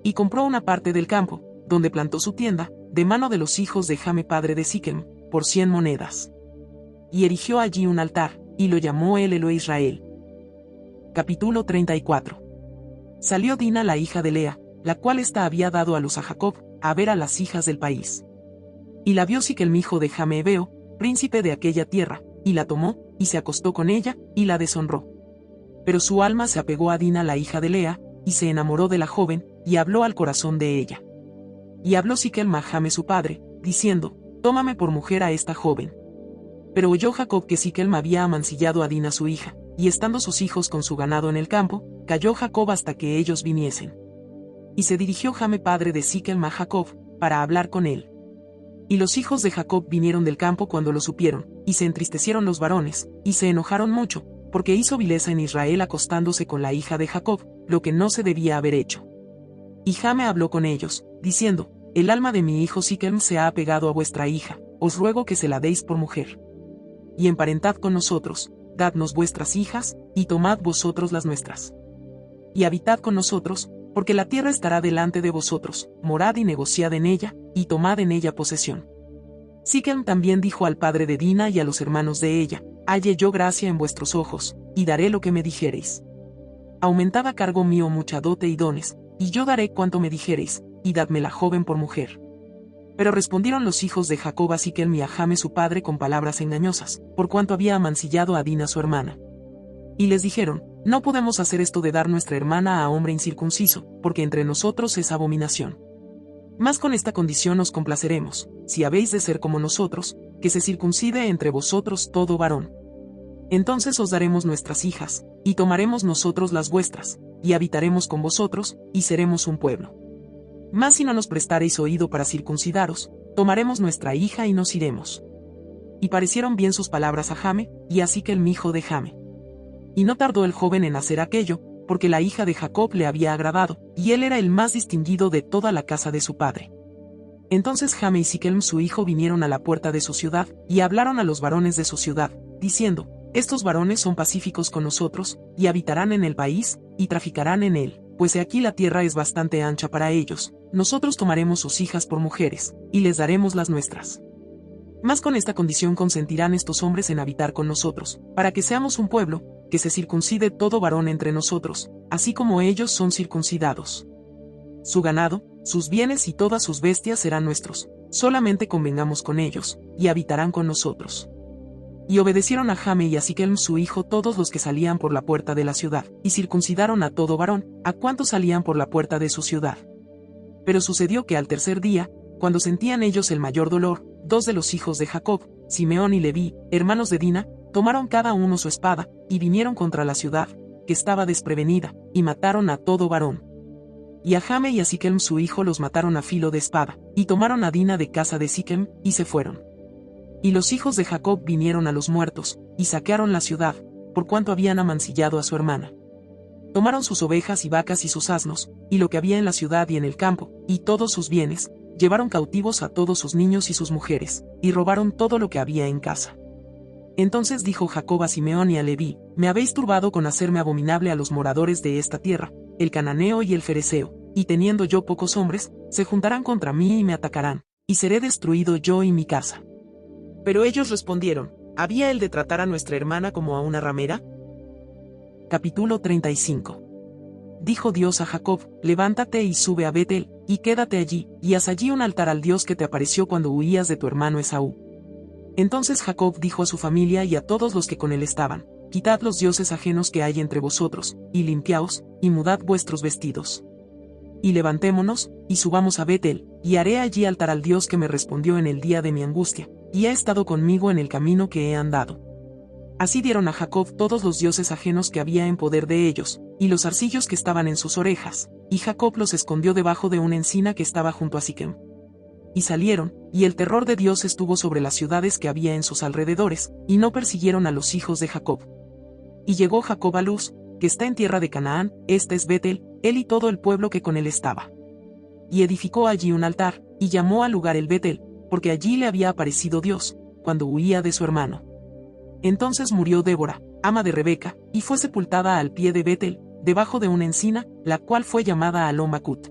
Y compró una parte del campo, donde plantó su tienda, de mano de los hijos de Jame padre de Siquem, por 100 monedas. Y erigió allí un altar, y lo llamó el Elohe Israel. Capítulo 34. Salió Dina la hija de Lea, la cual ésta había dado a luz a Jacob, a ver a las hijas del país. Y la vio Siquem hijo de Jame Hebeo, príncipe de aquella tierra, y la tomó, y se acostó con ella, y la deshonró. Pero su alma se apegó a Dina la hija de Lea, y se enamoró de la joven, y habló al corazón de ella. Y habló Siquem a Jame su padre, diciendo, tómame por mujer a esta joven. Pero oyó Jacob que Siquem había amancillado a Dina su hija, y estando sus hijos con su ganado en el campo, calló Jacob hasta que ellos viniesen. Y se dirigió Jame padre de Siquem a Jacob, para hablar con él. Y los hijos de Jacob vinieron del campo cuando lo supieron, y se entristecieron los varones, y se enojaron mucho, porque hizo vileza en Israel acostándose con la hija de Jacob, lo que no se debía haber hecho. Y Jame habló con ellos, diciendo, el alma de mi hijo Siquem se ha apegado a vuestra hija, os ruego que se la deis por mujer. Y emparentad con nosotros, dadnos vuestras hijas, y tomad vosotros las nuestras. Y habitad con nosotros, porque la tierra estará delante de vosotros, morad y negociad en ella, y tomad en ella posesión. Siquem también dijo al padre de Dina y a los hermanos de ella, halle yo gracia en vuestros ojos, y daré lo que me dijereis. Aumentad a cargo mío mucha dote y dones, y yo daré cuanto me dijereis, y dadme la joven por mujer. Pero respondieron los hijos de Jacob a Siquem y a Jame su padre con palabras engañosas, por cuanto había amancillado a Dina su hermana. Y les dijeron, no podemos hacer esto de dar nuestra hermana a hombre incircunciso, porque entre nosotros es abominación. Mas con esta condición os complaceremos, si habéis de ser como nosotros, que se circuncide entre vosotros todo varón. Entonces os daremos nuestras hijas, y tomaremos nosotros las vuestras, y habitaremos con vosotros, y seremos un pueblo. Mas si no nos prestareis oído para circuncidaros, tomaremos nuestra hija y nos iremos. Y parecieron bien sus palabras a Jame, y a Siquem hijo de Jame. Y no tardó el joven en hacer aquello, porque la hija de Jacob le había agradado, y él era el más distinguido de toda la casa de su padre. Entonces Jame y Siquem su hijo vinieron a la puerta de su ciudad, y hablaron a los varones de su ciudad, diciendo: estos varones son pacíficos con nosotros, y habitarán en el país, y traficarán en él, pues he aquí la tierra es bastante ancha para ellos, nosotros tomaremos sus hijas por mujeres, y les daremos las nuestras. Mas con esta condición consentirán estos hombres en habitar con nosotros, para que seamos un pueblo, que se circuncide todo varón entre nosotros, así como ellos son circuncidados. Su ganado, sus bienes y todas sus bestias serán nuestros, solamente convengamos con ellos, y habitarán con nosotros. Y obedecieron a Jame y a Siquem su hijo todos los que salían por la puerta de la ciudad, y circuncidaron a todo varón, a cuantos salían por la puerta de su ciudad. Pero sucedió que al tercer día, cuando sentían ellos el mayor dolor, dos de los hijos de Jacob, Simeón y Leví, hermanos de Dina, tomaron cada uno su espada, y vinieron contra la ciudad, que estaba desprevenida, y mataron a todo varón. Y a Jame y a Siquem su hijo los mataron a filo de espada, y tomaron a Dina de casa de Siquem, y se fueron. Y los hijos de Jacob vinieron a los muertos, y saquearon la ciudad, por cuanto habían amancillado a su hermana. Tomaron sus ovejas y vacas y sus asnos, y lo que había en la ciudad y en el campo, y todos sus bienes, llevaron cautivos a todos sus niños y sus mujeres, y robaron todo lo que había en casa. Entonces dijo Jacob a Simeón y a Leví: me habéis turbado con hacerme abominable a los moradores de esta tierra, el cananeo y el fereceo, y teniendo yo pocos hombres, se juntarán contra mí y me atacarán, y seré destruido yo y mi casa. Pero ellos respondieron: ¿había él de tratar a nuestra hermana como a una ramera? Capítulo 35. Dijo Dios a Jacob: levántate y sube a Betel, y quédate allí, y haz allí un altar al Dios que te apareció cuando huías de tu hermano Esaú. Entonces Jacob dijo a su familia y a todos los que con él estaban: quitad los dioses ajenos que hay entre vosotros, y limpiaos, y mudad vuestros vestidos. Y levantémonos, y subamos a Betel, y haré allí altar al Dios que me respondió en el día de mi angustia, y ha estado conmigo en el camino que he andado. Así dieron a Jacob todos los dioses ajenos que había en poder de ellos, y los zarcillos que estaban en sus orejas, y Jacob los escondió debajo de una encina que estaba junto a Siquem. Y salieron, y el terror de Dios estuvo sobre las ciudades que había en sus alrededores, y no persiguieron a los hijos de Jacob. Y llegó Jacob a Luz, que está en tierra de Canaán, esta es Betel, él y todo el pueblo que con él estaba. Y edificó allí un altar, y llamó al lugar el Betel, porque allí le había aparecido Dios, cuando huía de su hermano. Entonces murió Débora, ama de Rebeca, y fue sepultada al pie de Betel, debajo de una encina, la cual fue llamada Aló-Macut.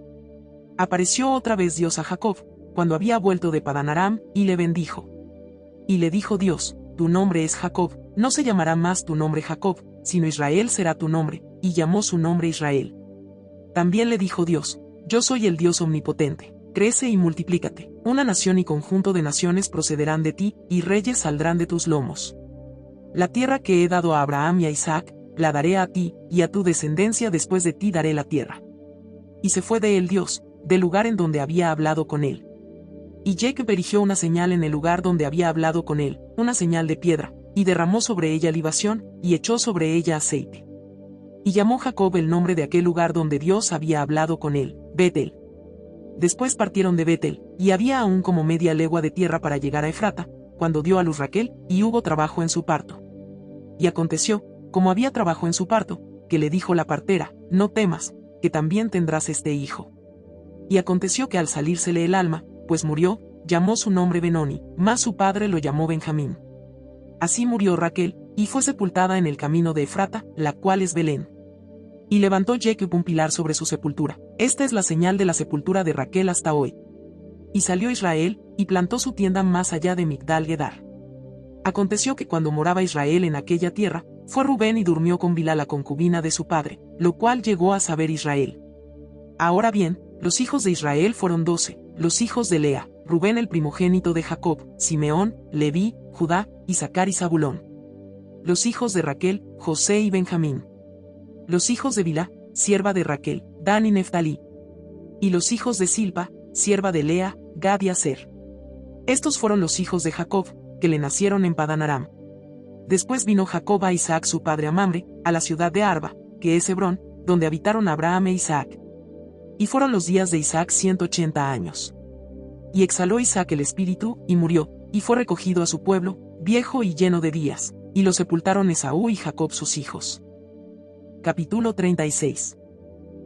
Apareció otra vez Dios a Jacob, cuando había vuelto de Padán Aram, y le bendijo. Y le dijo Dios: tu nombre es Jacob, no se llamará más tu nombre Jacob, sino Israel será tu nombre, y llamó su nombre Israel. También le dijo Dios: yo soy el Dios omnipotente, crece y multiplícate, una nación y conjunto de naciones procederán de ti, y reyes saldrán de tus lomos. La tierra que he dado a Abraham y a Isaac, la daré a ti, y a tu descendencia después de ti daré la tierra. Y se fue de él Dios, del lugar en donde había hablado con él. Y Jacob erigió una señal en el lugar donde había hablado con él, una señal de piedra, y derramó sobre ella libación, y echó sobre ella aceite. Y llamó Jacob el nombre de aquel lugar donde Dios había hablado con él, Betel. Después partieron de Betel, y había aún como media legua de tierra para llegar a Efrata, cuando dio a luz Raquel, y hubo trabajo en su parto. Y aconteció, como había trabajo en su parto, que le dijo la partera: no temas, que también tendrás este hijo. Y aconteció que al salírsele el alma, pues murió, llamó su nombre Benoni, mas su padre lo llamó Benjamín. Así murió Raquel, y fue sepultada en el camino de Efrata, la cual es Belén. Y levantó Jacob un pilar sobre su sepultura. Esta es la señal de la sepultura de Raquel hasta hoy. Y salió Israel, y plantó su tienda más allá de Migdal-Gedar. Aconteció que cuando moraba Israel en aquella tierra, fue Rubén y durmió con Bilha la concubina de su padre, lo cual llegó a saber Israel. Ahora bien, los hijos de Israel fueron 12, los hijos de Lea, Rubén el primogénito de Jacob, Simeón, Leví, Judá, Isaacar y Zabulón. Los hijos de Raquel, José y Benjamín. Los hijos de Bilha, sierva de Raquel, Dan y Neftalí. Y los hijos de Silpa, sierva de Lea, Gad y Aser. Estos fueron los hijos de Jacob, que le nacieron en Padán Aram. Después vino Jacob a Isaac su padre a Mamre, a la ciudad de Arba, que es Hebrón, donde habitaron Abraham e Isaac. Y fueron los días de Isaac 180 años. Y exhaló Isaac el espíritu, y murió, y fue recogido a su pueblo, viejo y lleno de días, y lo sepultaron Esaú y Jacob sus hijos. Capítulo 36.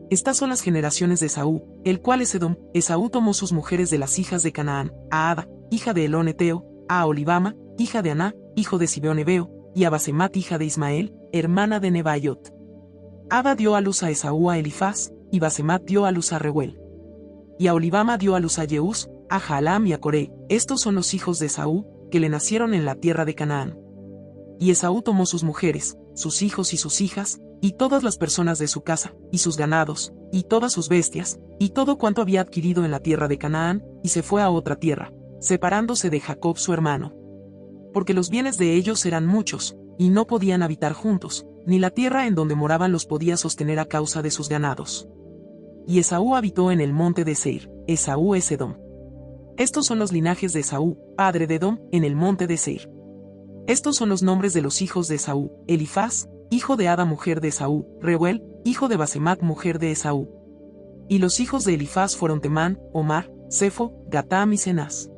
Estas son las generaciones de Esaú, el cual es Edom. Esaú tomó sus mujeres de las hijas de Canaán, a Ada, hija de Elón eteo, a Olibama, hija de Aná, hijo de Zibeón hebeo, y a Basemat hija de Ismael, hermana de Nebaiot. Ada dio a luz a Esaú a Elifaz, y Basemat dio a luz a Reuel. Y a Olibama dio a luz a Jeús, a Jaalam y a Coré. Estos son los hijos de Esaú, que le nacieron en la tierra de Canaán. Y Esaú tomó sus mujeres, sus hijos y sus hijas, y todas las personas de su casa, y sus ganados, y todas sus bestias, y todo cuanto había adquirido en la tierra de Canaán, y se fue a otra tierra, separándose de Jacob su hermano. Porque los bienes de ellos eran muchos, y no podían habitar juntos, ni la tierra en donde moraban los podía sostener a causa de sus ganados. Y Esaú habitó en el monte de Seir. Esaú es Edom. Estos son los linajes de Esaú, padre de Edom, en el monte de Seir. Estos son los nombres de los hijos de Esaú: Elifaz, hijo de Ada mujer de Esaú, Reuel, hijo de Basemat mujer de Esaú. Y los hijos de Elifaz fueron Temán, Omar, Sefo, Gatam y Cenaz.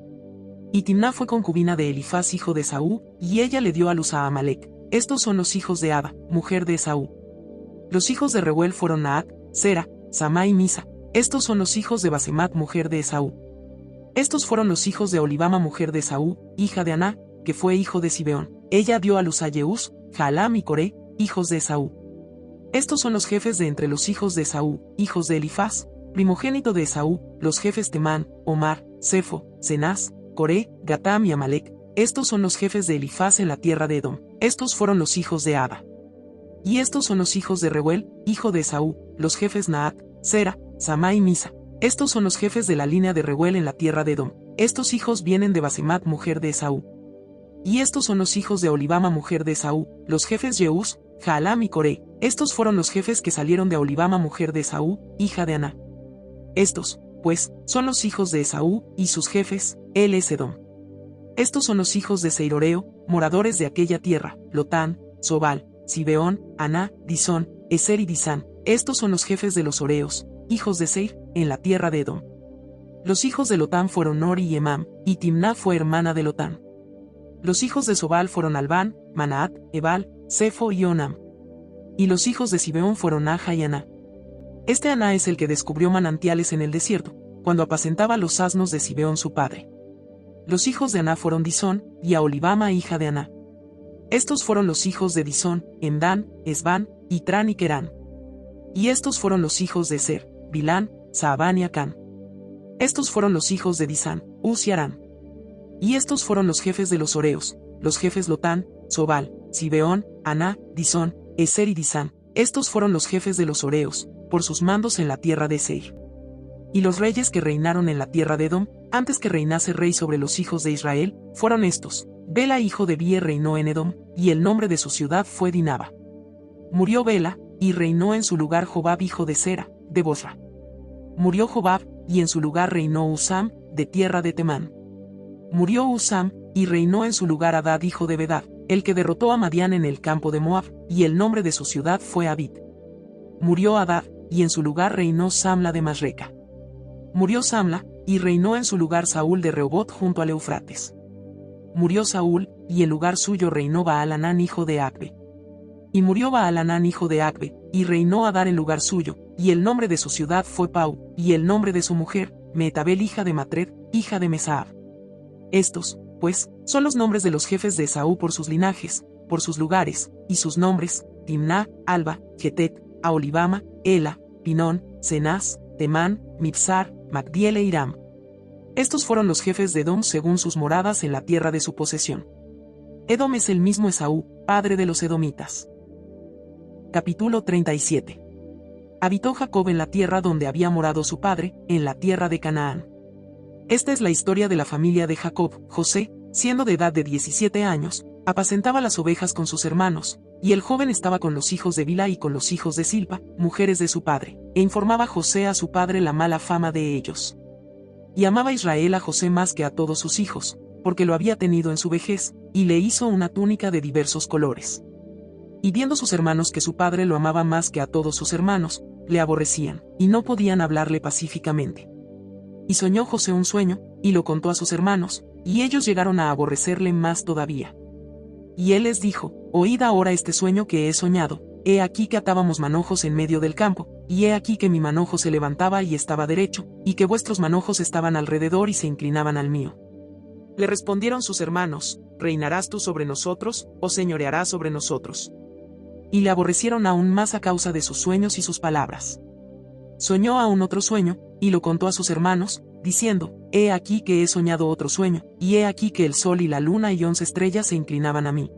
Y Timná fue concubina de Elifaz hijo de Esaú, y ella le dio a luz a Amalec. Estos son los hijos de Ada, mujer de Esaú. Los hijos de Reuel fueron Naat, Sera, Samá y Misa. Estos son los hijos de Basemat mujer de Esaú. Estos fueron los hijos de Olibama mujer de Esaú, hija de Aná, que fue hijo de Zibeón. Ella dio a luz a Jeús, Jaalam y Coré, hijos de Esaú. Estos son los jefes de entre los hijos de Esaú, hijos de Elifaz, primogénito de Esaú, los jefes Temán, Omar, Sefo, Cenaz, Coré, Gatam y Amalec. Estos son los jefes de Elifaz en la tierra de Edom. Estos fueron los hijos de Ada. Y estos son los hijos de Reuel, hijo de Esaú, los jefes Naat, Sera, Samá y Misa. Estos son los jefes de la línea de Reuel en la tierra de Edom. Estos hijos vienen de Basemat mujer de Esaú. Y estos son los hijos de Olibama mujer de Esaú, los jefes Jeús, Jaalam y Coré. Estos fueron los jefes que salieron de Olibama mujer de Esaú, hija de Aná. Estos, pues, son los hijos de Esaú, y sus jefes, él es Edom. Estos son los hijos de Seiroreo, moradores de aquella tierra: Lotán, Sobal, Zibeón, Aná, Disón, Eser y Disán. Estos son los jefes de los Oreos, hijos de Seir, en la tierra de Edom. Los hijos de Lotán fueron Nori y Emam, y Timná fue hermana de Lotán. Los hijos de Sobal fueron Albán, Manaat, Ebal, Sefo y Onam. Y los hijos de Zibeón fueron Aja y Aná. Este Aná es el que descubrió manantiales en el desierto, cuando apacentaba los asnos de Zibeón su padre. Los hijos de Aná fueron Disón, y Aholibama hija de Aná. Estos fueron los hijos de Disón: Emdán, Esbán, Itrán y Querán. Y estos fueron los hijos de Ser: Bilán, Saabán y Acán. Estos fueron los hijos de Disán: Uz y Arán. Y estos fueron los jefes de los Oreos, los jefes Lotán, Sobal, Zibeón, Aná, Disón, Eser y Disán. Estos fueron los jefes de los Oreos, por sus mandos en la tierra de Seir. Y los reyes que reinaron en la tierra de Edom, antes que reinase rey sobre los hijos de Israel, fueron estos: Bela hijo de Bier reinó en Edom, y el nombre de su ciudad fue Dinaba. Murió Bela, y reinó en su lugar Jobab hijo de Sera, de Bosra. Murió Jobab, y en su lugar reinó Usam, de tierra de Temán. Murió Usam, y reinó en su lugar Hadad hijo de Bedad, el que derrotó a Madián en el campo de Moab, y el nombre de su ciudad fue Abid. Murió Hadad, y en su lugar reinó Samla de Masreca. Murió Samla, y reinó en su lugar Saúl de Rehobot junto al Eufrates. Murió Saúl, y en lugar suyo reinó Baal-Hanán hijo de Acbe. Y murió Baal-Hanán hijo de Acbe, y reinó Adar en lugar suyo, y el nombre de su ciudad fue Pau, y el nombre de su mujer, Meetabel hija de Matred, hija de Mesaab. Estos, pues, son los nombres de los jefes de Esaú por sus linajes, por sus lugares, y sus nombres: Timná, Alba, Getet, Aholibama, Ela, Pinón, Cenaz, Temán, Mibsar, Magdiel e Iram. Estos fueron los jefes de Edom según sus moradas en la tierra de su posesión. Edom es el mismo Esaú, padre de los edomitas. Capítulo 37. Habitó Jacob en la tierra donde había morado su padre, en la tierra de Canaán. Esta es la historia de la familia de Jacob. José, siendo de edad de 17 años, apacentaba las ovejas con sus hermanos, y el joven estaba con los hijos de Bilha y con los hijos de Silpa, mujeres de su padre, e informaba José a su padre la mala fama de ellos. Y amaba Israel a José más que a todos sus hijos, porque lo había tenido en su vejez, y le hizo una túnica de diversos colores. Y viendo sus hermanos que su padre lo amaba más que a todos sus hermanos, le aborrecían, y no podían hablarle pacíficamente. Y soñó José un sueño, y lo contó a sus hermanos, y ellos llegaron a aborrecerle más todavía. Y él les dijo: oíd ahora este sueño que he soñado. He aquí que atábamos manojos en medio del campo, y he aquí que mi manojo se levantaba y estaba derecho, y que vuestros manojos estaban alrededor y se inclinaban al mío. Le respondieron sus hermanos: ¿reinarás tú sobre nosotros, o señorearás sobre nosotros? Y le aborrecieron aún más a causa de sus sueños y sus palabras. Soñó aún otro sueño, y lo contó a sus hermanos, diciendo: he aquí que he soñado otro sueño, y he aquí que el sol y la luna y 11 estrellas se inclinaban a mí.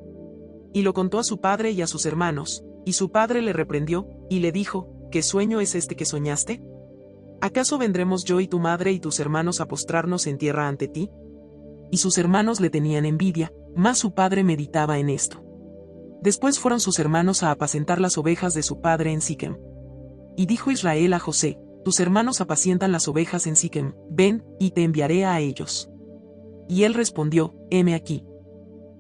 Y lo contó a su padre y a sus hermanos, y su padre le reprendió, y le dijo: ¿qué sueño es este que soñaste? ¿Acaso vendremos yo y tu madre y tus hermanos a postrarnos en tierra ante ti? Y sus hermanos le tenían envidia, mas su padre meditaba en esto. Después fueron sus hermanos a apacentar las ovejas de su padre en Siquem. Y dijo Israel a José: tus hermanos apacientan las ovejas en Siquem, ven, y te enviaré a ellos. Y él respondió: heme aquí.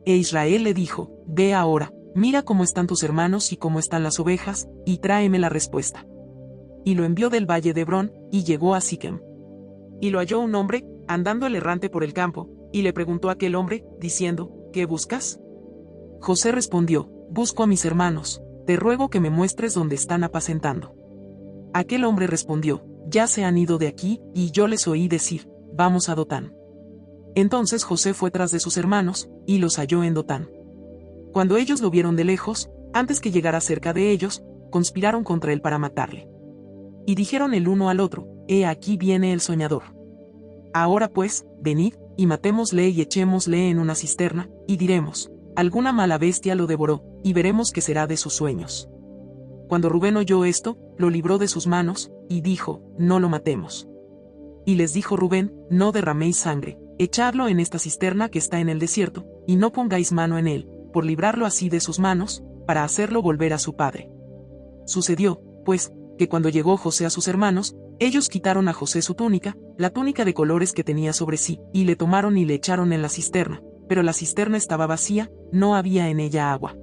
E Israel le dijo: ve ahora, mira cómo están tus hermanos y cómo están las ovejas, y tráeme la respuesta. Y lo envió del valle de Hebrón, y llegó a Siquem. Y lo halló un hombre, andando el errante por el campo, y le preguntó a aquel hombre, diciendo: ¿qué buscas? José respondió: busco a mis hermanos, te ruego que me muestres dónde están apacentando. Aquel hombre respondió: ya se han ido de aquí, y yo les oí decir: vamos a Dotán. Entonces José fue tras de sus hermanos, y los halló en Dotán. Cuando ellos lo vieron de lejos, antes que llegara cerca de ellos, conspiraron contra él para matarle. Y dijeron el uno al otro: he aquí viene el soñador. Ahora pues, venid, y matémosle y echémosle en una cisterna, y diremos: alguna mala bestia lo devoró, y veremos qué será de sus sueños. Cuando Rubén oyó esto, lo libró de sus manos, y dijo: no lo matemos. Y les dijo Rubén: no derraméis sangre, echadlo en esta cisterna que está en el desierto, y no pongáis mano en él, por librarlo así de sus manos, para hacerlo volver a su padre. Sucedió, pues, que cuando llegó José a sus hermanos, ellos quitaron a José su túnica, la túnica de colores que tenía sobre sí, y le tomaron y le echaron en la cisterna, pero la cisterna estaba vacía, no había en ella agua.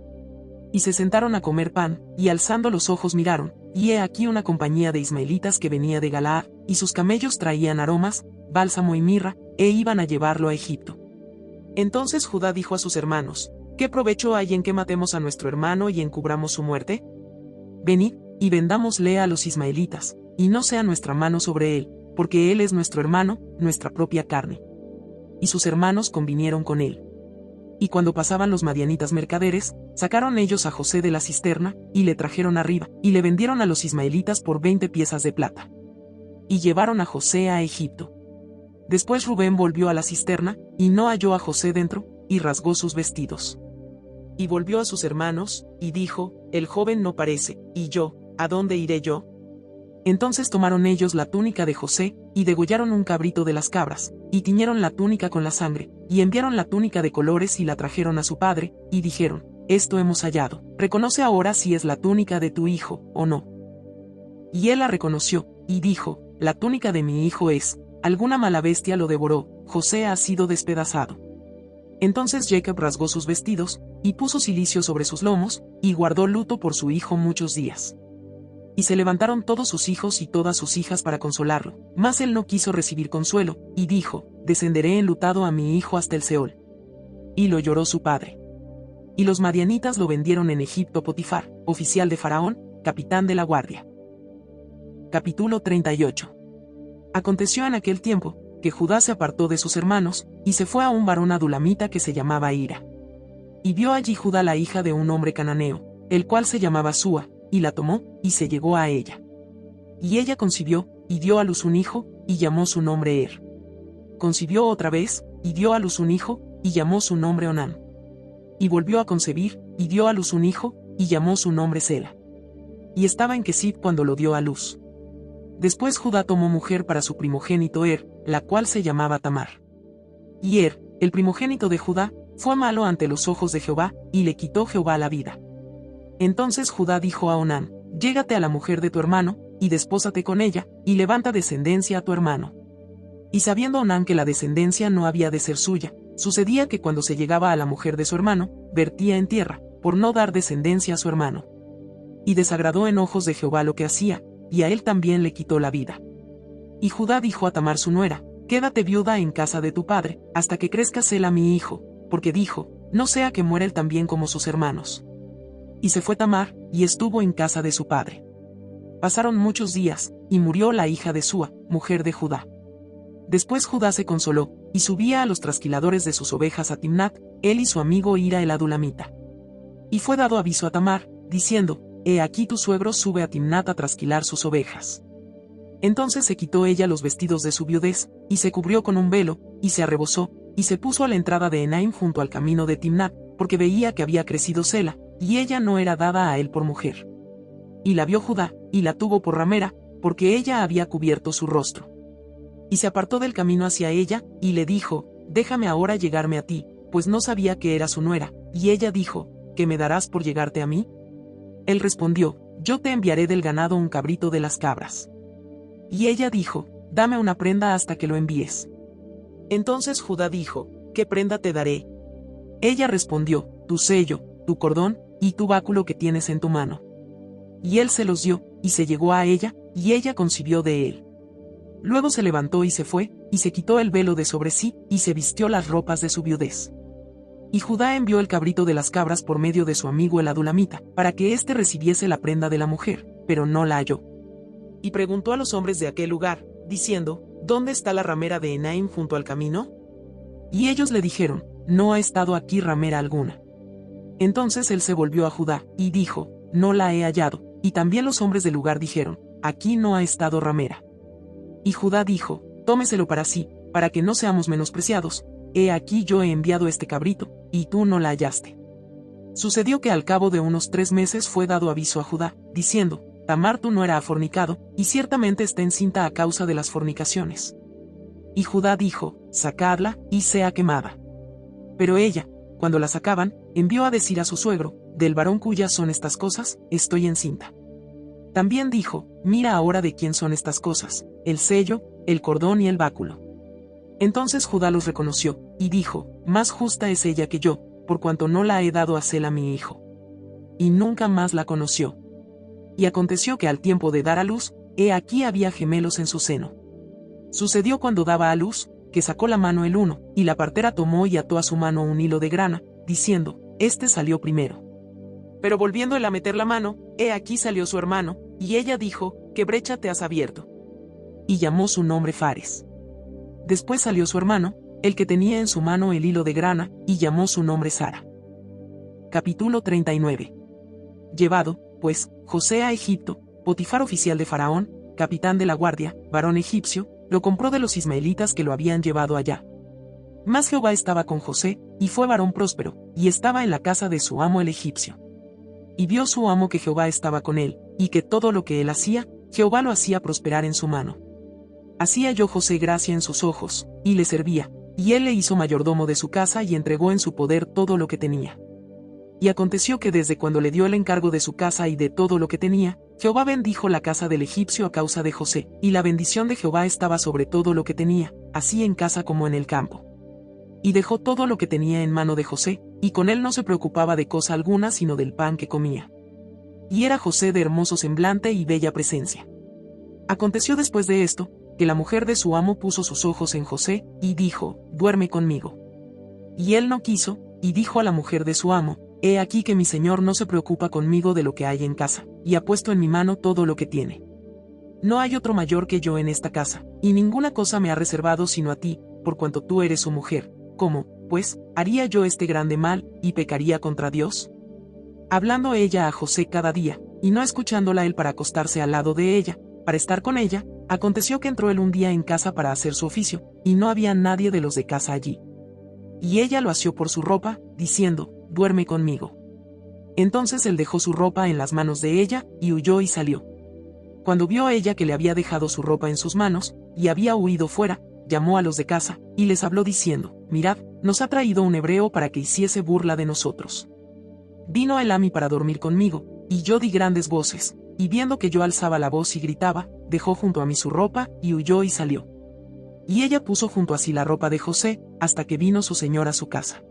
Y se sentaron a comer pan, y alzando los ojos miraron, y he aquí una compañía de ismaelitas que venía de Galaad, y sus camellos traían aromas, bálsamo y mirra, e iban a llevarlo a Egipto. Entonces Judá dijo a sus hermanos: ¿qué provecho hay en que matemos a nuestro hermano y encubramos su muerte? Venid, y vendámosle a los ismaelitas, y no sea nuestra mano sobre él, porque él es nuestro hermano, nuestra propia carne. Y sus hermanos convinieron con él. Y cuando pasaban los madianitas mercaderes, sacaron ellos a José de la cisterna, y le trajeron arriba, y le vendieron a los ismaelitas por 20 piezas de plata. Y llevaron a José a Egipto. Después Rubén volvió a la cisterna, y no halló a José dentro, y rasgó sus vestidos. Y volvió a sus hermanos, y dijo: el joven no parece, y yo, ¿a dónde iré yo? Entonces tomaron ellos la túnica de José, y degollaron un cabrito de las cabras, y tiñeron la túnica con la sangre, y enviaron la túnica de colores y la trajeron a su padre, y dijeron: esto hemos hallado, reconoce ahora si es la túnica de tu hijo, o no. Y él la reconoció, y dijo: la túnica de mi hijo es, alguna mala bestia lo devoró, José ha sido despedazado. Entonces Jacob rasgó sus vestidos, y puso cilicio sobre sus lomos, y guardó luto por su hijo muchos días. Y se levantaron todos sus hijos y todas sus hijas para consolarlo, mas él no quiso recibir consuelo, y dijo: descenderé enlutado a mi hijo hasta el Seol. Y lo lloró su padre. Y los madianitas lo vendieron en Egipto a Potifar, oficial de Faraón, capitán de la guardia. Capítulo 38. Aconteció en aquel tiempo, que Judá se apartó de sus hermanos, y se fue a un varón adulamita que se llamaba Hira. Y vio allí Judá la hija de un hombre cananeo, el cual se llamaba Súa, y la tomó, y se llegó a ella. Y ella concibió, y dio a luz un hijo, y llamó su nombre Er. Concibió otra vez, y dio a luz un hijo, y llamó su nombre Onán. Y volvió a concebir, y dio a luz un hijo, y llamó su nombre Sela. Y estaba en Kesib cuando lo dio a luz. Después Judá tomó mujer para su primogénito Er, la cual se llamaba Tamar. Y Er, el primogénito de Judá, fue malo ante los ojos de Jehová, y le quitó Jehová la vida. Entonces Judá dijo a Onán: llégate a la mujer de tu hermano, y despósate con ella, y levanta descendencia a tu hermano. Y sabiendo Onán que la descendencia no había de ser suya, Sucedía que cuando se llegaba a la mujer de su hermano, vertía en tierra, por no dar descendencia a su hermano. Y desagradó en ojos de Jehová lo que hacía, y a él también le quitó la vida. Y Judá dijo a Tamar su nuera: quédate viuda en casa de tu padre, hasta que crezca Sela mi hijo, porque dijo, no sea que muera él también como sus hermanos. Y se fue Tamar, y estuvo en casa de su padre. Pasaron muchos días, y murió la hija de Súa, mujer de Judá. Después Judá se consoló, y subía a los trasquiladores de sus ovejas a Timnat, él y su amigo Hira el adulamita. Y fue dado aviso a Tamar, diciendo: he aquí tu suegro sube a Timnat a trasquilar sus ovejas. Entonces se quitó ella los vestidos de su viudez, y se cubrió con un velo, y se arrebozó, y se puso a la entrada de Enaim junto al camino de Timnat, porque veía que había crecido Sela, y ella no era dada a él por mujer. Y la vio Judá, y la tuvo por ramera, porque ella había cubierto su rostro. Y se apartó del camino hacia ella, y le dijo: déjame ahora llegarme a ti, pues no sabía que era su nuera. Y ella dijo: ¿qué me darás por llegarte a mí? Él respondió: yo te enviaré del ganado un cabrito de las cabras. Y ella dijo: dame una prenda hasta que lo envíes. Entonces Judá dijo: ¿qué prenda te daré? Ella respondió: tu sello, tu cordón, y tu báculo que tienes en tu mano. Y él se los dio, y se llegó a ella, y ella concibió de él. Luego se levantó y se fue, y se quitó el velo de sobre sí, y se vistió las ropas de su viudez. Y Judá envió el cabrito de las cabras por medio de su amigo el adulamita, para que éste recibiese la prenda de la mujer, pero no la halló. Y preguntó a los hombres de aquel lugar, diciendo: ¿dónde está la ramera de Enaim junto al camino? Y ellos le dijeron: no ha estado aquí ramera alguna. Entonces él se volvió a Judá, y dijo: no la he hallado. Y también los hombres del lugar dijeron: aquí no ha estado ramera. Y Judá dijo: tómeselo para sí, para que no seamos menospreciados. He aquí yo he enviado este cabrito, y tú no la hallaste. Sucedió que al cabo de unos 3 meses fue dado aviso a Judá, diciendo: Tamar tu nuera ha fornicado, y ciertamente está encinta a causa de las fornicaciones. Y Judá dijo: sacadla, y sea quemada. Pero ella, cuando la sacaban, envió a decir a su suegro: del varón cuyas son estas cosas, estoy encinta. También dijo: mira ahora de quién son estas cosas, el sello, el cordón y el báculo. Entonces Judá los reconoció, y dijo: más justa es ella que yo, por cuanto no la he dado a Sela mi hijo. Y nunca más la conoció. Y aconteció que al tiempo de dar a luz, he aquí había gemelos en su seno. Sucedió cuando daba a luz, que sacó la mano el uno, y la partera tomó y ató a su mano un hilo de grana, diciendo: este salió primero. Pero volviendo él a meter la mano, he aquí salió su hermano, y ella dijo: ¿qué brecha te has abierto? Y llamó su nombre Fares. Después salió su hermano, el que tenía en su mano el hilo de grana, y llamó su nombre Sara. Capítulo 39. Llevado, pues, José a Egipto, Potifar oficial de Faraón, capitán de la guardia, varón egipcio, lo compró de los ismaelitas que lo habían llevado allá. Mas Jehová estaba con José, y fue varón próspero, y estaba en la casa de su amo el egipcio. Y vio su amo que Jehová estaba con él, y que todo lo que él hacía, Jehová lo hacía prosperar en su mano. Así halló José gracia en sus ojos, y le servía, y él le hizo mayordomo de su casa y entregó en su poder todo lo que tenía. Y aconteció que desde cuando le dio el encargo de su casa y de todo lo que tenía, Jehová bendijo la casa del egipcio a causa de José, y la bendición de Jehová estaba sobre todo lo que tenía, así en casa como en el campo. Y dejó todo lo que tenía en mano de José, y con él no se preocupaba de cosa alguna sino del pan que comía. Y era José de hermoso semblante y bella presencia. Aconteció después de esto, que la mujer de su amo puso sus ojos en José, y dijo: duerme conmigo. Y él no quiso, y dijo a la mujer de su amo: he aquí que mi señor no se preocupa conmigo de lo que hay en casa, y ha puesto en mi mano todo lo que tiene. No hay otro mayor que yo en esta casa, y ninguna cosa me ha reservado sino a ti, por cuanto tú eres su mujer. ¿Cómo, pues, haría yo este grande mal, y pecaría contra Dios? Hablando ella a José cada día, y no escuchándola él para acostarse al lado de ella, para estar con ella, aconteció que entró él un día en casa para hacer su oficio, y no había nadie de los de casa allí. Y ella lo asió por su ropa, diciendo: duerme conmigo. Entonces él dejó su ropa en las manos de ella, y huyó y salió. Cuando vio ella que le había dejado su ropa en sus manos, y había huido fuera, llamó a los de casa, y les habló diciendo: mirad, nos ha traído un hebreo para que hiciese burla de nosotros. Vino él a mí para dormir conmigo, y yo di grandes voces, y viendo que yo alzaba la voz y gritaba, dejó junto a mí su ropa, y huyó y salió. Y ella puso junto a sí la ropa de José, hasta que vino su señor a su casa.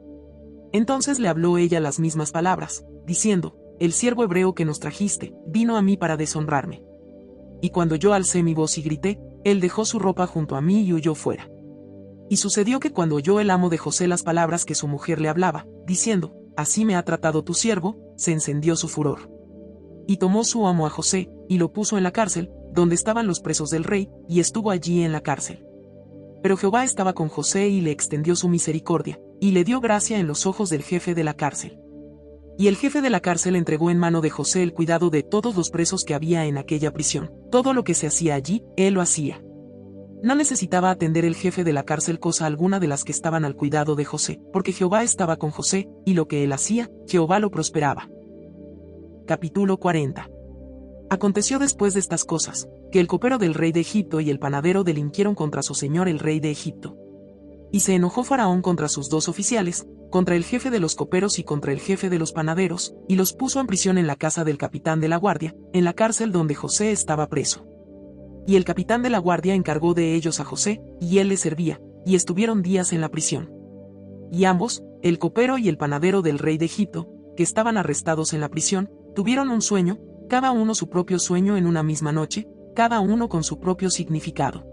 Entonces le habló ella las mismas palabras, diciendo: el siervo hebreo que nos trajiste, vino a mí para deshonrarme. Y cuando yo alcé mi voz y grité, él dejó su ropa junto a mí y huyó fuera. Y sucedió que cuando oyó el amo de José las palabras que su mujer le hablaba, diciendo: así me ha tratado tu siervo, se encendió su furor. Y tomó su amo a José, y lo puso en la cárcel, donde estaban los presos del rey, y estuvo allí en la cárcel. Pero Jehová estaba con José y le extendió su misericordia, y le dio gracia en los ojos del jefe de la cárcel. Y el jefe de la cárcel entregó en mano de José el cuidado de todos los presos que había en aquella prisión. Todo lo que se hacía allí, él lo hacía. No necesitaba atender el jefe de la cárcel cosa alguna de las que estaban al cuidado de José, porque Jehová estaba con José, y lo que él hacía, Jehová lo prosperaba. Capítulo 40. Aconteció después de estas cosas, que el copero del rey de Egipto y el panadero delinquieron contra su señor el rey de Egipto. Y se enojó Faraón contra sus dos oficiales, contra el jefe de los coperos y contra el jefe de los panaderos, y los puso en prisión en la casa del capitán de la guardia, en la cárcel donde José estaba preso. Y el capitán de la guardia encargó de ellos a José, y él les servía, y estuvieron días en la prisión. Y ambos, el copero y el panadero del rey de Egipto, que estaban arrestados en la prisión, tuvieron un sueño, cada uno su propio sueño en una misma noche, cada uno con su propio significado.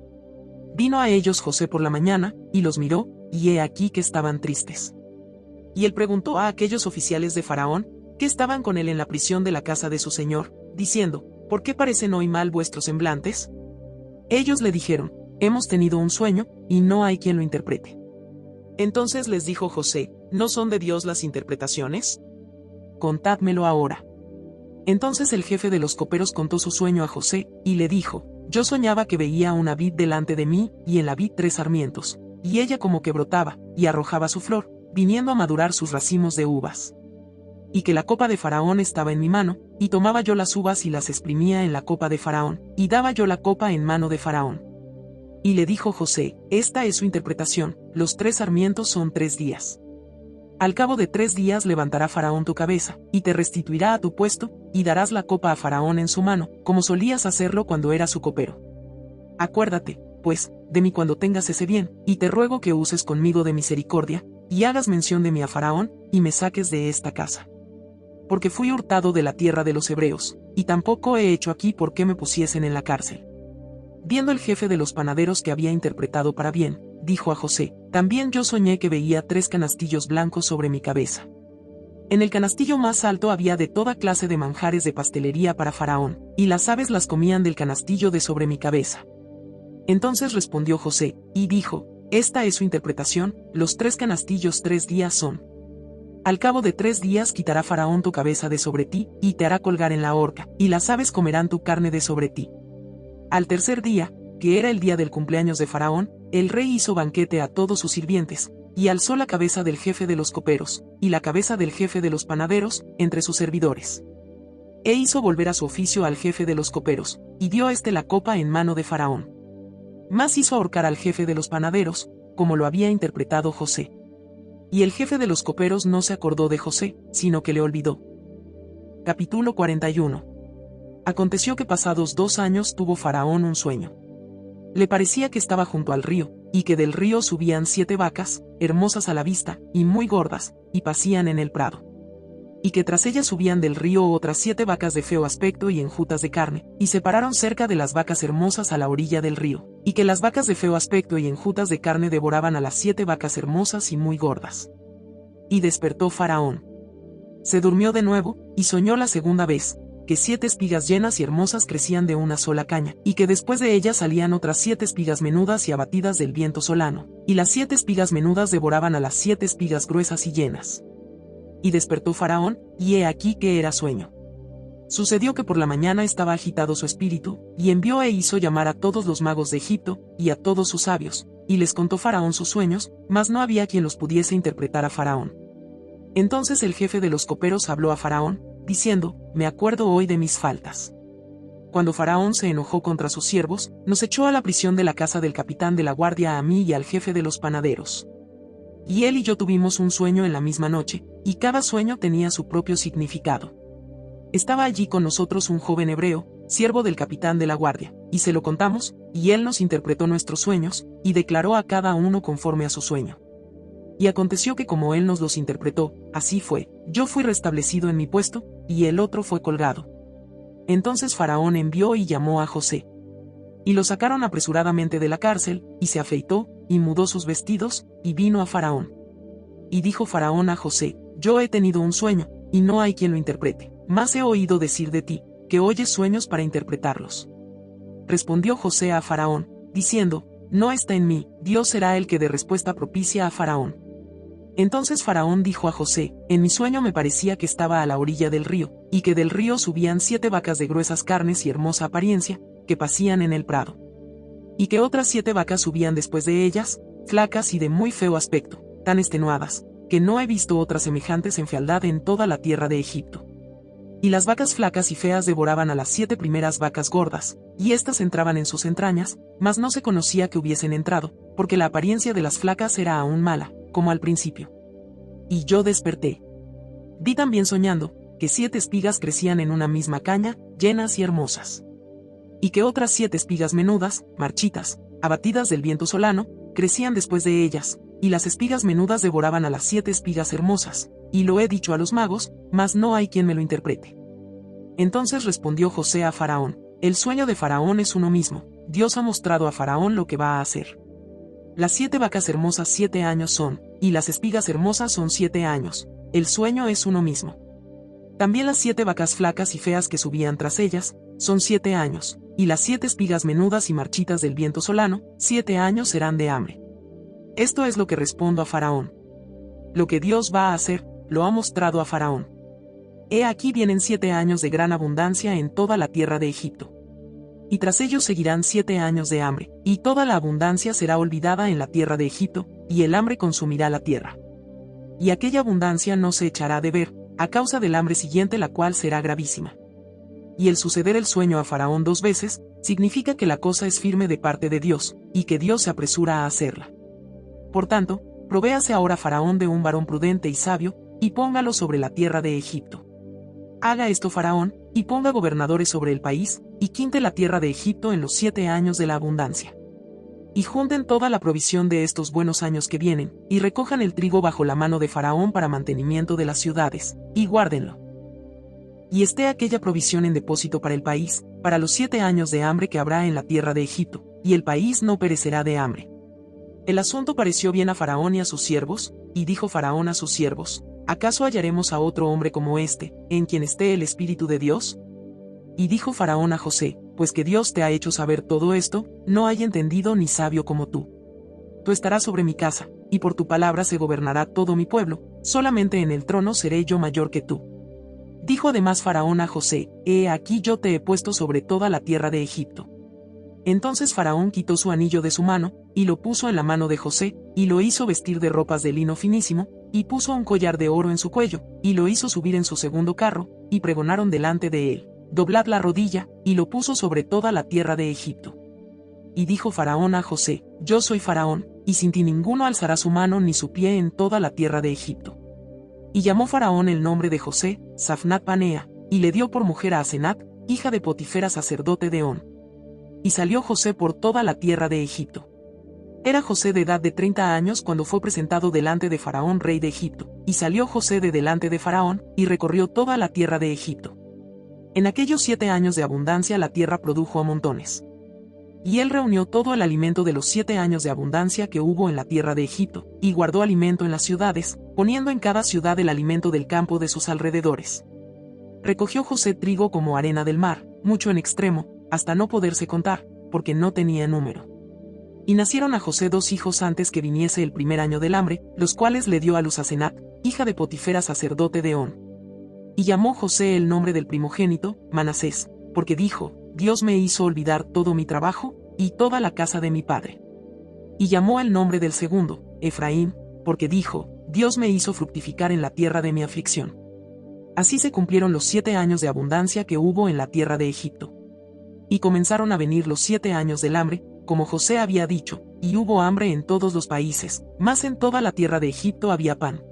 Vino a ellos José por la mañana, y los miró, y he aquí que estaban tristes. Y él preguntó a aquellos oficiales de Faraón, que estaban con él en la prisión de la casa de su señor, diciendo: ¿por qué parecen hoy mal vuestros semblantes? Ellos le dijeron: hemos tenido un sueño, y no hay quien lo interprete. Entonces les dijo José: ¿no son de Dios las interpretaciones? Contádmelo ahora. Entonces el jefe de los coperos contó su sueño a José, y le dijo: yo soñaba que veía una vid delante de mí, y en la vid 3 sarmientos, y ella como que brotaba, y arrojaba su flor, viniendo a madurar sus racimos de uvas. Y que la copa de Faraón estaba en mi mano, y tomaba yo las uvas y las exprimía en la copa de Faraón, y daba yo la copa en mano de Faraón. Y le dijo José: esta es su interpretación, los 3 sarmientos son 3 días. Al cabo de 3 días levantará Faraón tu cabeza, y te restituirá a tu puesto, y darás la copa a Faraón en su mano, como solías hacerlo cuando era su copero. Acuérdate, pues, de mí cuando tengas ese bien, y te ruego que uses conmigo de misericordia, y hagas mención de mí a Faraón, y me saques de esta casa. Porque fui hurtado de la tierra de los hebreos, y tampoco he hecho aquí por qué me pusiesen en la cárcel. Viendo el jefe de los panaderos que había interpretado para bien, dijo a José: también yo soñé que veía 3 canastillos blancos sobre mi cabeza. En el canastillo más alto había de toda clase de manjares de pastelería para Faraón, y las aves las comían del canastillo de sobre mi cabeza. Entonces respondió José, y dijo: esta es su interpretación, los 3 canastillos 3 días son. Al cabo de 3 días quitará Faraón tu cabeza de sobre ti, y te hará colgar en la horca, y las aves comerán tu carne de sobre ti. Al tercer día, que era el día del cumpleaños de Faraón, el rey hizo banquete a todos sus sirvientes, y alzó la cabeza del jefe de los coperos, y la cabeza del jefe de los panaderos, entre sus servidores. E hizo volver a su oficio al jefe de los coperos, y dio la copa en mano de Faraón. Mas hizo ahorcar al jefe de los panaderos, como lo había interpretado José. Y el jefe de los coperos no se acordó de José, sino que le olvidó. Capítulo 41. Aconteció que pasados 2 años tuvo Faraón un sueño. Le parecía que estaba junto al río, y que del río subían 7 vacas, hermosas a la vista, y muy gordas, y pacían en el prado. Y que tras ellas subían del río otras 7 vacas de feo aspecto y enjutas de carne, y se pararon cerca de las vacas hermosas a la orilla del río, y que las vacas de feo aspecto y enjutas de carne devoraban a las 7 vacas hermosas y muy gordas. Y despertó Faraón. Se durmió de nuevo, y soñó la segunda vez, que 7 espigas llenas y hermosas crecían de una sola caña, y que después de ellas salían otras 7 espigas menudas y abatidas del viento solano, y las 7 espigas menudas devoraban a las 7 espigas gruesas y llenas. Y despertó Faraón, y he aquí que era sueño. Sucedió que por la mañana estaba agitado su espíritu, y envió e hizo llamar a todos los magos de Egipto, y a todos sus sabios, y les contó Faraón sus sueños, mas no había quien los pudiese interpretar a Faraón. Entonces el jefe de los coperos habló a Faraón, diciendo: me acuerdo hoy de mis faltas. Cuando Faraón se enojó contra sus siervos, nos echó a la prisión de la casa del capitán de la guardia a mí y al jefe de los panaderos. Y él y yo tuvimos un sueño en la misma noche, y cada sueño tenía su propio significado. Estaba allí con nosotros un joven hebreo, siervo del capitán de la guardia, y se lo contamos, y él nos interpretó nuestros sueños, y declaró a cada uno conforme a su sueño. Y aconteció que como él nos los interpretó, así fue, yo fui restablecido en mi puesto, y el otro fue colgado. Entonces Faraón envió y llamó a José. Y lo sacaron apresuradamente de la cárcel, y se afeitó, y mudó sus vestidos, y vino a Faraón. Y dijo Faraón a José, yo he tenido un sueño, y no hay quien lo interprete, mas he oído decir de ti, que oyes sueños para interpretarlos. Respondió José a Faraón, diciendo, no está en mí, Dios será el que dé respuesta propicia a Faraón. Entonces Faraón dijo a José, en mi sueño me parecía que estaba a la orilla del río, y que del río subían 7 vacas de gruesas carnes y hermosa apariencia, que pacían en el prado. Y que otras 7 vacas subían después de ellas, flacas y de muy feo aspecto, tan extenuadas, que no he visto otras semejantes en fealdad en toda la tierra de Egipto. Y las vacas flacas y feas devoraban a las 7 primeras vacas gordas, y éstas entraban en sus entrañas, mas no se conocía que hubiesen entrado, porque la apariencia de las flacas era aún mala, como al principio. Y yo desperté. Vi también soñando, que 7 espigas crecían en una misma caña, llenas y hermosas. Y que otras 7 espigas menudas, marchitas, abatidas del viento solano, crecían después de ellas, y las espigas menudas devoraban a las 7 espigas hermosas, y lo he dicho a los magos, mas no hay quien me lo interprete. Entonces respondió José a Faraón, el sueño de Faraón es uno mismo, Dios ha mostrado a Faraón lo que va a hacer. Las 7 vacas hermosas 7 años son, y las espigas hermosas son 7 años, el sueño es uno mismo. También las 7 vacas flacas y feas que subían tras ellas, son 7 años, y las 7 espigas menudas y marchitas del viento solano, 7 años serán de hambre. Esto es lo que respondo a Faraón. Lo que Dios va a hacer, lo ha mostrado a Faraón. He aquí vienen 7 años de gran abundancia en toda la tierra de Egipto. Y tras ellos seguirán 7 años de hambre, y toda la abundancia será olvidada en la tierra de Egipto, y el hambre consumirá la tierra. Y aquella abundancia no se echará de ver, a causa del hambre siguiente la cual será gravísima. Y el suceder el sueño a Faraón 2 veces, significa que la cosa es firme de parte de Dios, y que Dios se apresura a hacerla. Por tanto, provéase ahora Faraón de un varón prudente y sabio, y póngalo sobre la tierra de Egipto. Haga esto Faraón, y ponga gobernadores sobre el país, y quinte la tierra de Egipto en los 7 años de la abundancia. Y junten toda la provisión de estos buenos años que vienen, y recojan el trigo bajo la mano de Faraón para mantenimiento de las ciudades, y guárdenlo. Y esté aquella provisión en depósito para el país, para los 7 años de hambre que habrá en la tierra de Egipto, y el país no perecerá de hambre. El asunto pareció bien a Faraón y a sus siervos, y dijo Faraón a sus siervos, ¿acaso hallaremos a otro hombre como este, en quien esté el Espíritu de Dios? Y dijo Faraón a José, pues que Dios te ha hecho saber todo esto, no hay entendido ni sabio como tú. Tú estarás sobre mi casa, y por tu palabra se gobernará todo mi pueblo, solamente en el trono seré yo mayor que tú. Dijo además Faraón a José, he aquí yo te he puesto sobre toda la tierra de Egipto. Entonces Faraón quitó su anillo de su mano, y lo puso en la mano de José, y lo hizo vestir de ropas de lino finísimo, y puso un collar de oro en su cuello, y lo hizo subir en su segundo carro, y pregonaron delante de él, doblad la rodilla, y lo puso sobre toda la tierra de Egipto. Y dijo Faraón a José, yo soy Faraón, y sin ti ninguno alzará su mano ni su pie en toda la tierra de Egipto. Y llamó Faraón el nombre de José, Safnat Panea, y le dio por mujer a Asenat, hija de Potifera sacerdote de On. Y salió José por toda la tierra de Egipto. Era José de edad de 30 años cuando fue presentado delante de Faraón rey de Egipto, y salió José de delante de Faraón, y recorrió toda la tierra de Egipto. En aquellos 7 años de abundancia la tierra produjo a montones. Y él reunió todo el alimento de los 7 años de abundancia que hubo en la tierra de Egipto, y guardó alimento en las ciudades, poniendo en cada ciudad el alimento del campo de sus alrededores. Recogió José trigo como arena del mar, mucho en extremo, hasta no poderse contar, porque no tenía número. Y nacieron a José 2 hijos antes que viniese el primer año del hambre, los cuales le dio a luz Asenat, hija de Potifera sacerdote de On. Y llamó José el nombre del primogénito, Manasés, porque dijo, Dios me hizo olvidar todo mi trabajo, y toda la casa de mi padre. Y llamó el nombre del segundo, Efraín, porque dijo, Dios me hizo fructificar en la tierra de mi aflicción. Así se cumplieron los 7 años de abundancia que hubo en la tierra de Egipto. Y comenzaron a venir los 7 años del hambre, como José había dicho, y hubo hambre en todos los países, mas en toda la tierra de Egipto había pan.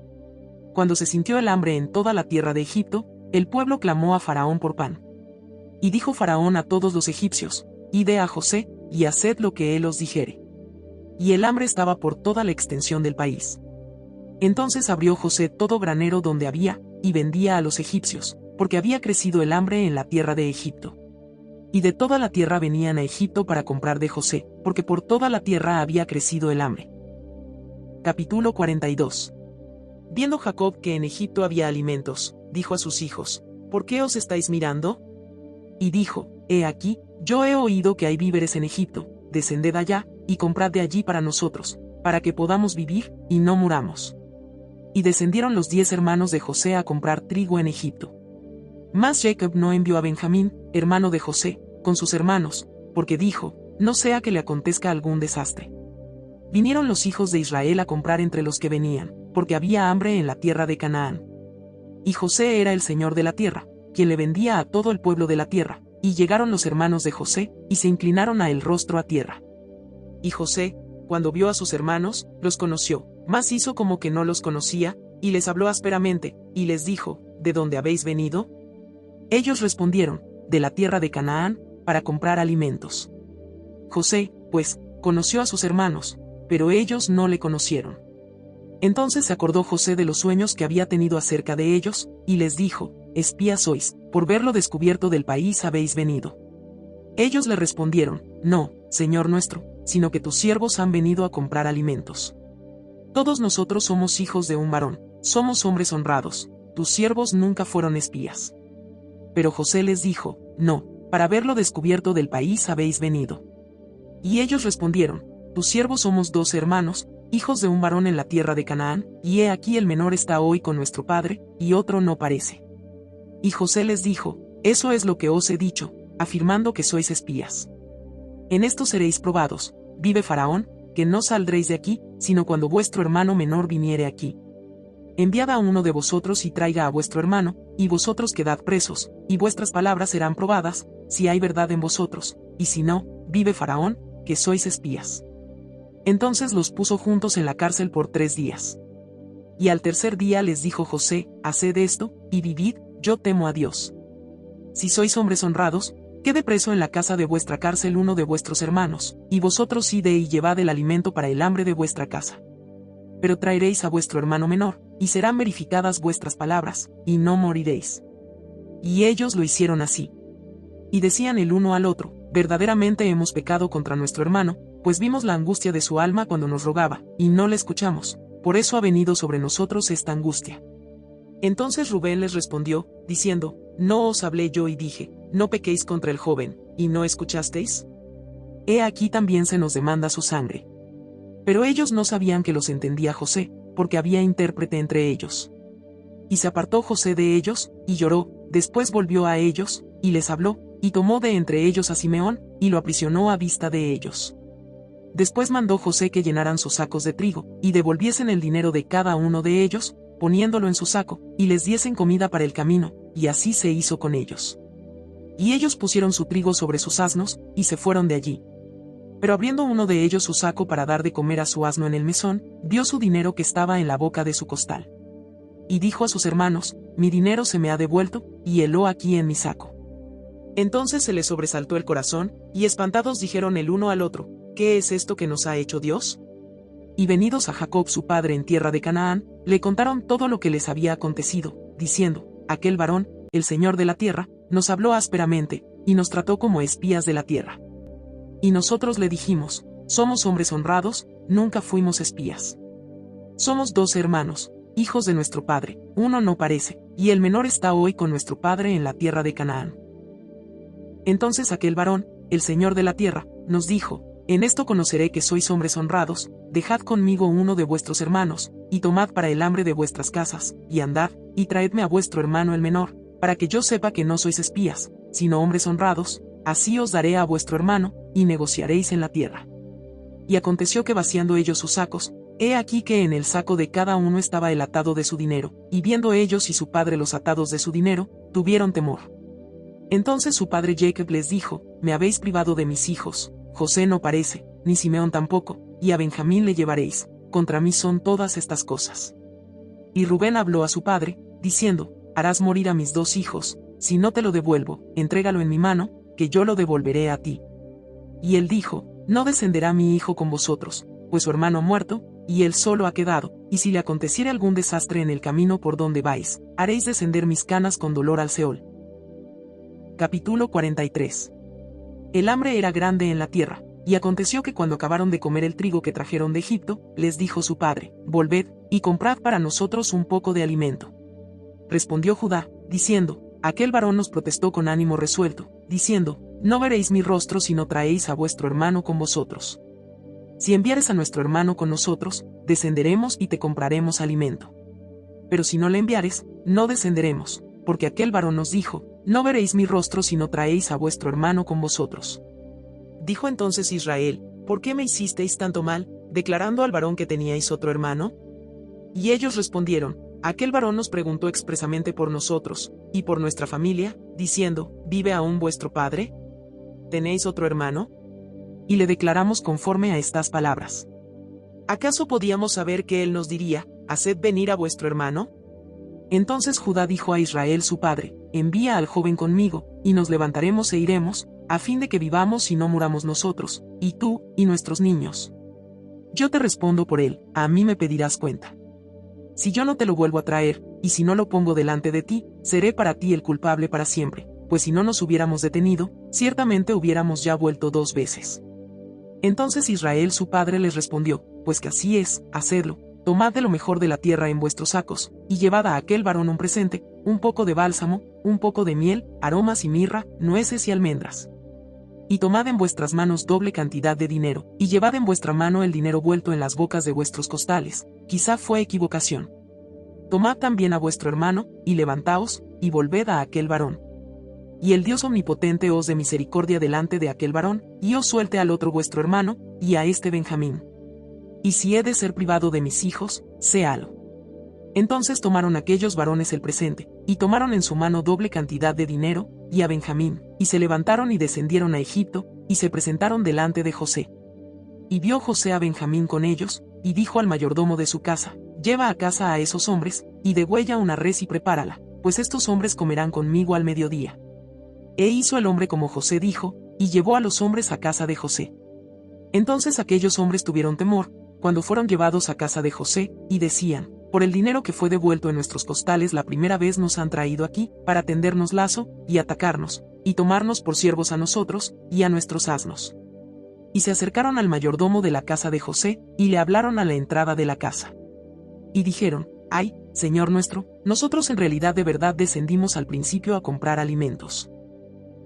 Cuando se sintió el hambre en toda la tierra de Egipto, el pueblo clamó a Faraón por pan. Y dijo Faraón a todos los egipcios, ide a José, y haced lo que él os dijere. Y el hambre estaba por toda la extensión del país. Entonces abrió José todo granero donde había, y vendía a los egipcios, porque había crecido el hambre en la tierra de Egipto. Y de toda la tierra venían a Egipto para comprar de José, porque por toda la tierra había crecido el hambre. Capítulo 42. Viendo Jacob que en Egipto había alimentos, dijo a sus hijos: ¿Por qué os estáis mirando? Y dijo: He aquí, yo he oído que hay víveres en Egipto, descended allá, y comprad de allí para nosotros, para que podamos vivir, y no muramos. Y descendieron los 10 hermanos de José a comprar trigo en Egipto. Mas Jacob no envió a Benjamín, hermano de José, con sus hermanos, porque dijo: no sea que le acontezca algún desastre. Vinieron los hijos de Israel a comprar entre los que venían, porque había hambre en la tierra de Canaán. Y José era el señor de la tierra, quien le vendía a todo el pueblo de la tierra, y llegaron los hermanos de José, y se inclinaron a el rostro a tierra. Y José, cuando vio a sus hermanos, los conoció, mas hizo como que no los conocía, y les habló ásperamente, y les dijo: ¿De dónde habéis venido? Ellos respondieron: de la tierra de Canaán, para comprar alimentos. José, pues, conoció a sus hermanos, pero ellos no le conocieron. Entonces se acordó José de los sueños que había tenido acerca de ellos, y les dijo: espías sois, por ver lo descubierto del país habéis venido. Ellos le respondieron: no, señor nuestro, sino que tus siervos han venido a comprar alimentos. Todos nosotros somos hijos de un varón, somos hombres honrados, tus siervos nunca fueron espías. Pero José les dijo: no, para ver lo descubierto del país habéis venido. Y ellos respondieron: tus siervos somos 2 hermanos, hijos de un varón en la tierra de Canaán, y he aquí el menor está hoy con nuestro padre, y otro no parece. Y José les dijo: eso es lo que os he dicho, afirmando que sois espías. En esto seréis probados, vive Faraón, que no saldréis de aquí, sino cuando vuestro hermano menor viniere aquí. Enviad a uno de vosotros y traiga a vuestro hermano, y vosotros quedad presos, y vuestras palabras serán probadas, si hay verdad en vosotros, y si no, vive Faraón, que sois espías. Entonces los puso juntos en la cárcel por 3 días. Y al tercer día les dijo José: haced esto, y vivid, yo temo a Dios. Si sois hombres honrados, quede preso en la casa de vuestra cárcel uno de vuestros hermanos, y vosotros id y llevad el alimento para el hambre de vuestra casa. Pero traeréis a vuestro hermano menor, y serán verificadas vuestras palabras, y no moriréis. Y ellos lo hicieron así. Y decían el uno al otro: verdaderamente hemos pecado contra nuestro hermano, pues vimos la angustia de su alma cuando nos rogaba, y no le escuchamos, por eso ha venido sobre nosotros esta angustia. Entonces Rubén les respondió, diciendo: ¿no os hablé yo y dije, no pequéis contra el joven, y no escuchasteis? He aquí también se nos demanda su sangre. Pero ellos no sabían que los entendía José, porque había intérprete entre ellos. Y se apartó José de ellos, y lloró, después volvió a ellos, y les habló, y tomó de entre ellos a Simeón, y lo aprisionó a vista de ellos. Después mandó José que llenaran sus sacos de trigo, y devolviesen el dinero de cada uno de ellos, poniéndolo en su saco, y les diesen comida para el camino, y así se hizo con ellos. Y ellos pusieron su trigo sobre sus asnos, y se fueron de allí. Pero abriendo uno de ellos su saco para dar de comer a su asno en el mesón, vio su dinero que estaba en la boca de su costal. Y dijo a sus hermanos: mi dinero se me ha devuelto, y heló aquí en mi saco. Entonces se les sobresaltó el corazón, y espantados dijeron el uno al otro: ¿qué es esto que nos ha hecho Dios? Y venidos a Jacob su padre en tierra de Canaán, le contaron todo lo que les había acontecido, diciendo: aquel varón, el señor de la tierra, nos habló ásperamente, y nos trató como espías de la tierra. Y nosotros le dijimos: somos hombres honrados, nunca fuimos espías. Somos 2 hermanos, hijos de nuestro padre, uno no parece, y el menor está hoy con nuestro padre en la tierra de Canaán. Entonces aquel varón, el señor de la tierra, nos dijo: en esto conoceré que sois hombres honrados, dejad conmigo uno de vuestros hermanos, y tomad para el hambre de vuestras casas, y andad, y traedme a vuestro hermano el menor, para que yo sepa que no sois espías, sino hombres honrados, así os daré a vuestro hermano, y negociaréis en la tierra. Y aconteció que vaciando ellos sus sacos, he aquí que en el saco de cada uno estaba el atado de su dinero, y viendo ellos y su padre los atados de su dinero, tuvieron temor. Entonces su padre Jacob les dijo: me habéis privado de mis hijos, José no parece, ni Simeón tampoco, y a Benjamín le llevaréis, contra mí son todas estas cosas. Y Rubén habló a su padre, diciendo: harás morir a mis 2 hijos, si no te lo devuelvo, entrégalo en mi mano, que yo lo devolveré a ti. Y él dijo, no descenderá mi hijo con vosotros, pues su hermano ha muerto, y él solo ha quedado, y si le aconteciere algún desastre en el camino por donde vais, haréis descender mis canas con dolor al Seol. Capítulo 43. El hambre era grande en la tierra, y aconteció que cuando acabaron de comer el trigo que trajeron de Egipto, les dijo su padre, volved, y comprad para nosotros un poco de alimento. Respondió Judá, diciendo, aquel varón nos protestó con ánimo resuelto, diciendo, no veréis mi rostro si no traéis a vuestro hermano con vosotros. Si enviares a nuestro hermano con nosotros, descenderemos y te compraremos alimento. Pero si no le enviares, no descenderemos, porque aquel varón nos dijo, no veréis mi rostro si no traéis a vuestro hermano con vosotros. Dijo entonces Israel, ¿por qué me hicisteis tanto mal, declarando al varón que teníais otro hermano? Y ellos respondieron, aquel varón nos preguntó expresamente por nosotros, y por nuestra familia, diciendo, ¿vive aún vuestro padre? ¿Tenéis otro hermano? Y le declaramos conforme a estas palabras. ¿Acaso podíamos saber que él nos diría, haced venir a vuestro hermano? Entonces Judá dijo a Israel su padre, envía al joven conmigo, y nos levantaremos e iremos, a fin de que vivamos y no muramos nosotros, y tú, y nuestros niños. Yo te respondo por él, a mí me pedirás cuenta. Si yo no te lo vuelvo a traer, y si no lo pongo delante de ti, seré para ti el culpable para siempre, pues si no nos hubiéramos detenido, ciertamente hubiéramos ya vuelto 2 veces. Entonces Israel su padre les respondió, pues que así es, hacedlo, tomad de lo mejor de la tierra en vuestros sacos, y llevad a aquel varón un presente, un poco de bálsamo, un poco de miel, aromas y mirra, nueces y almendras. Y tomad en vuestras manos doble cantidad de dinero, y llevad en vuestra mano el dinero vuelto en las bocas de vuestros costales, quizá fue equivocación. Tomad también a vuestro hermano, y levantaos, y volved a aquel varón. Y el Dios omnipotente os dé misericordia delante de aquel varón, y os suelte al otro vuestro hermano, y a este Benjamín. Y si he de ser privado de mis hijos, séalo. Entonces tomaron aquellos varones el presente, y tomaron en su mano doble cantidad de dinero, y a Benjamín, y se levantaron y descendieron a Egipto, y se presentaron delante de José. Y vio José a Benjamín con ellos, y dijo al mayordomo de su casa, lleva a casa a esos hombres, y degüella una res y prepárala, pues estos hombres comerán conmigo al mediodía. E hizo el hombre como José dijo, y llevó a los hombres a casa de José. Entonces aquellos hombres tuvieron temor, cuando fueron llevados a casa de José, y decían, por el dinero que fue devuelto en nuestros costales la primera vez nos han traído aquí, para tendernos lazo, y atacarnos, y tomarnos por siervos a nosotros, y a nuestros asnos. Y se acercaron al mayordomo de la casa de José, y le hablaron a la entrada de la casa. Y dijeron, ay, Señor nuestro, nosotros en realidad de verdad descendimos al principio a comprar alimentos.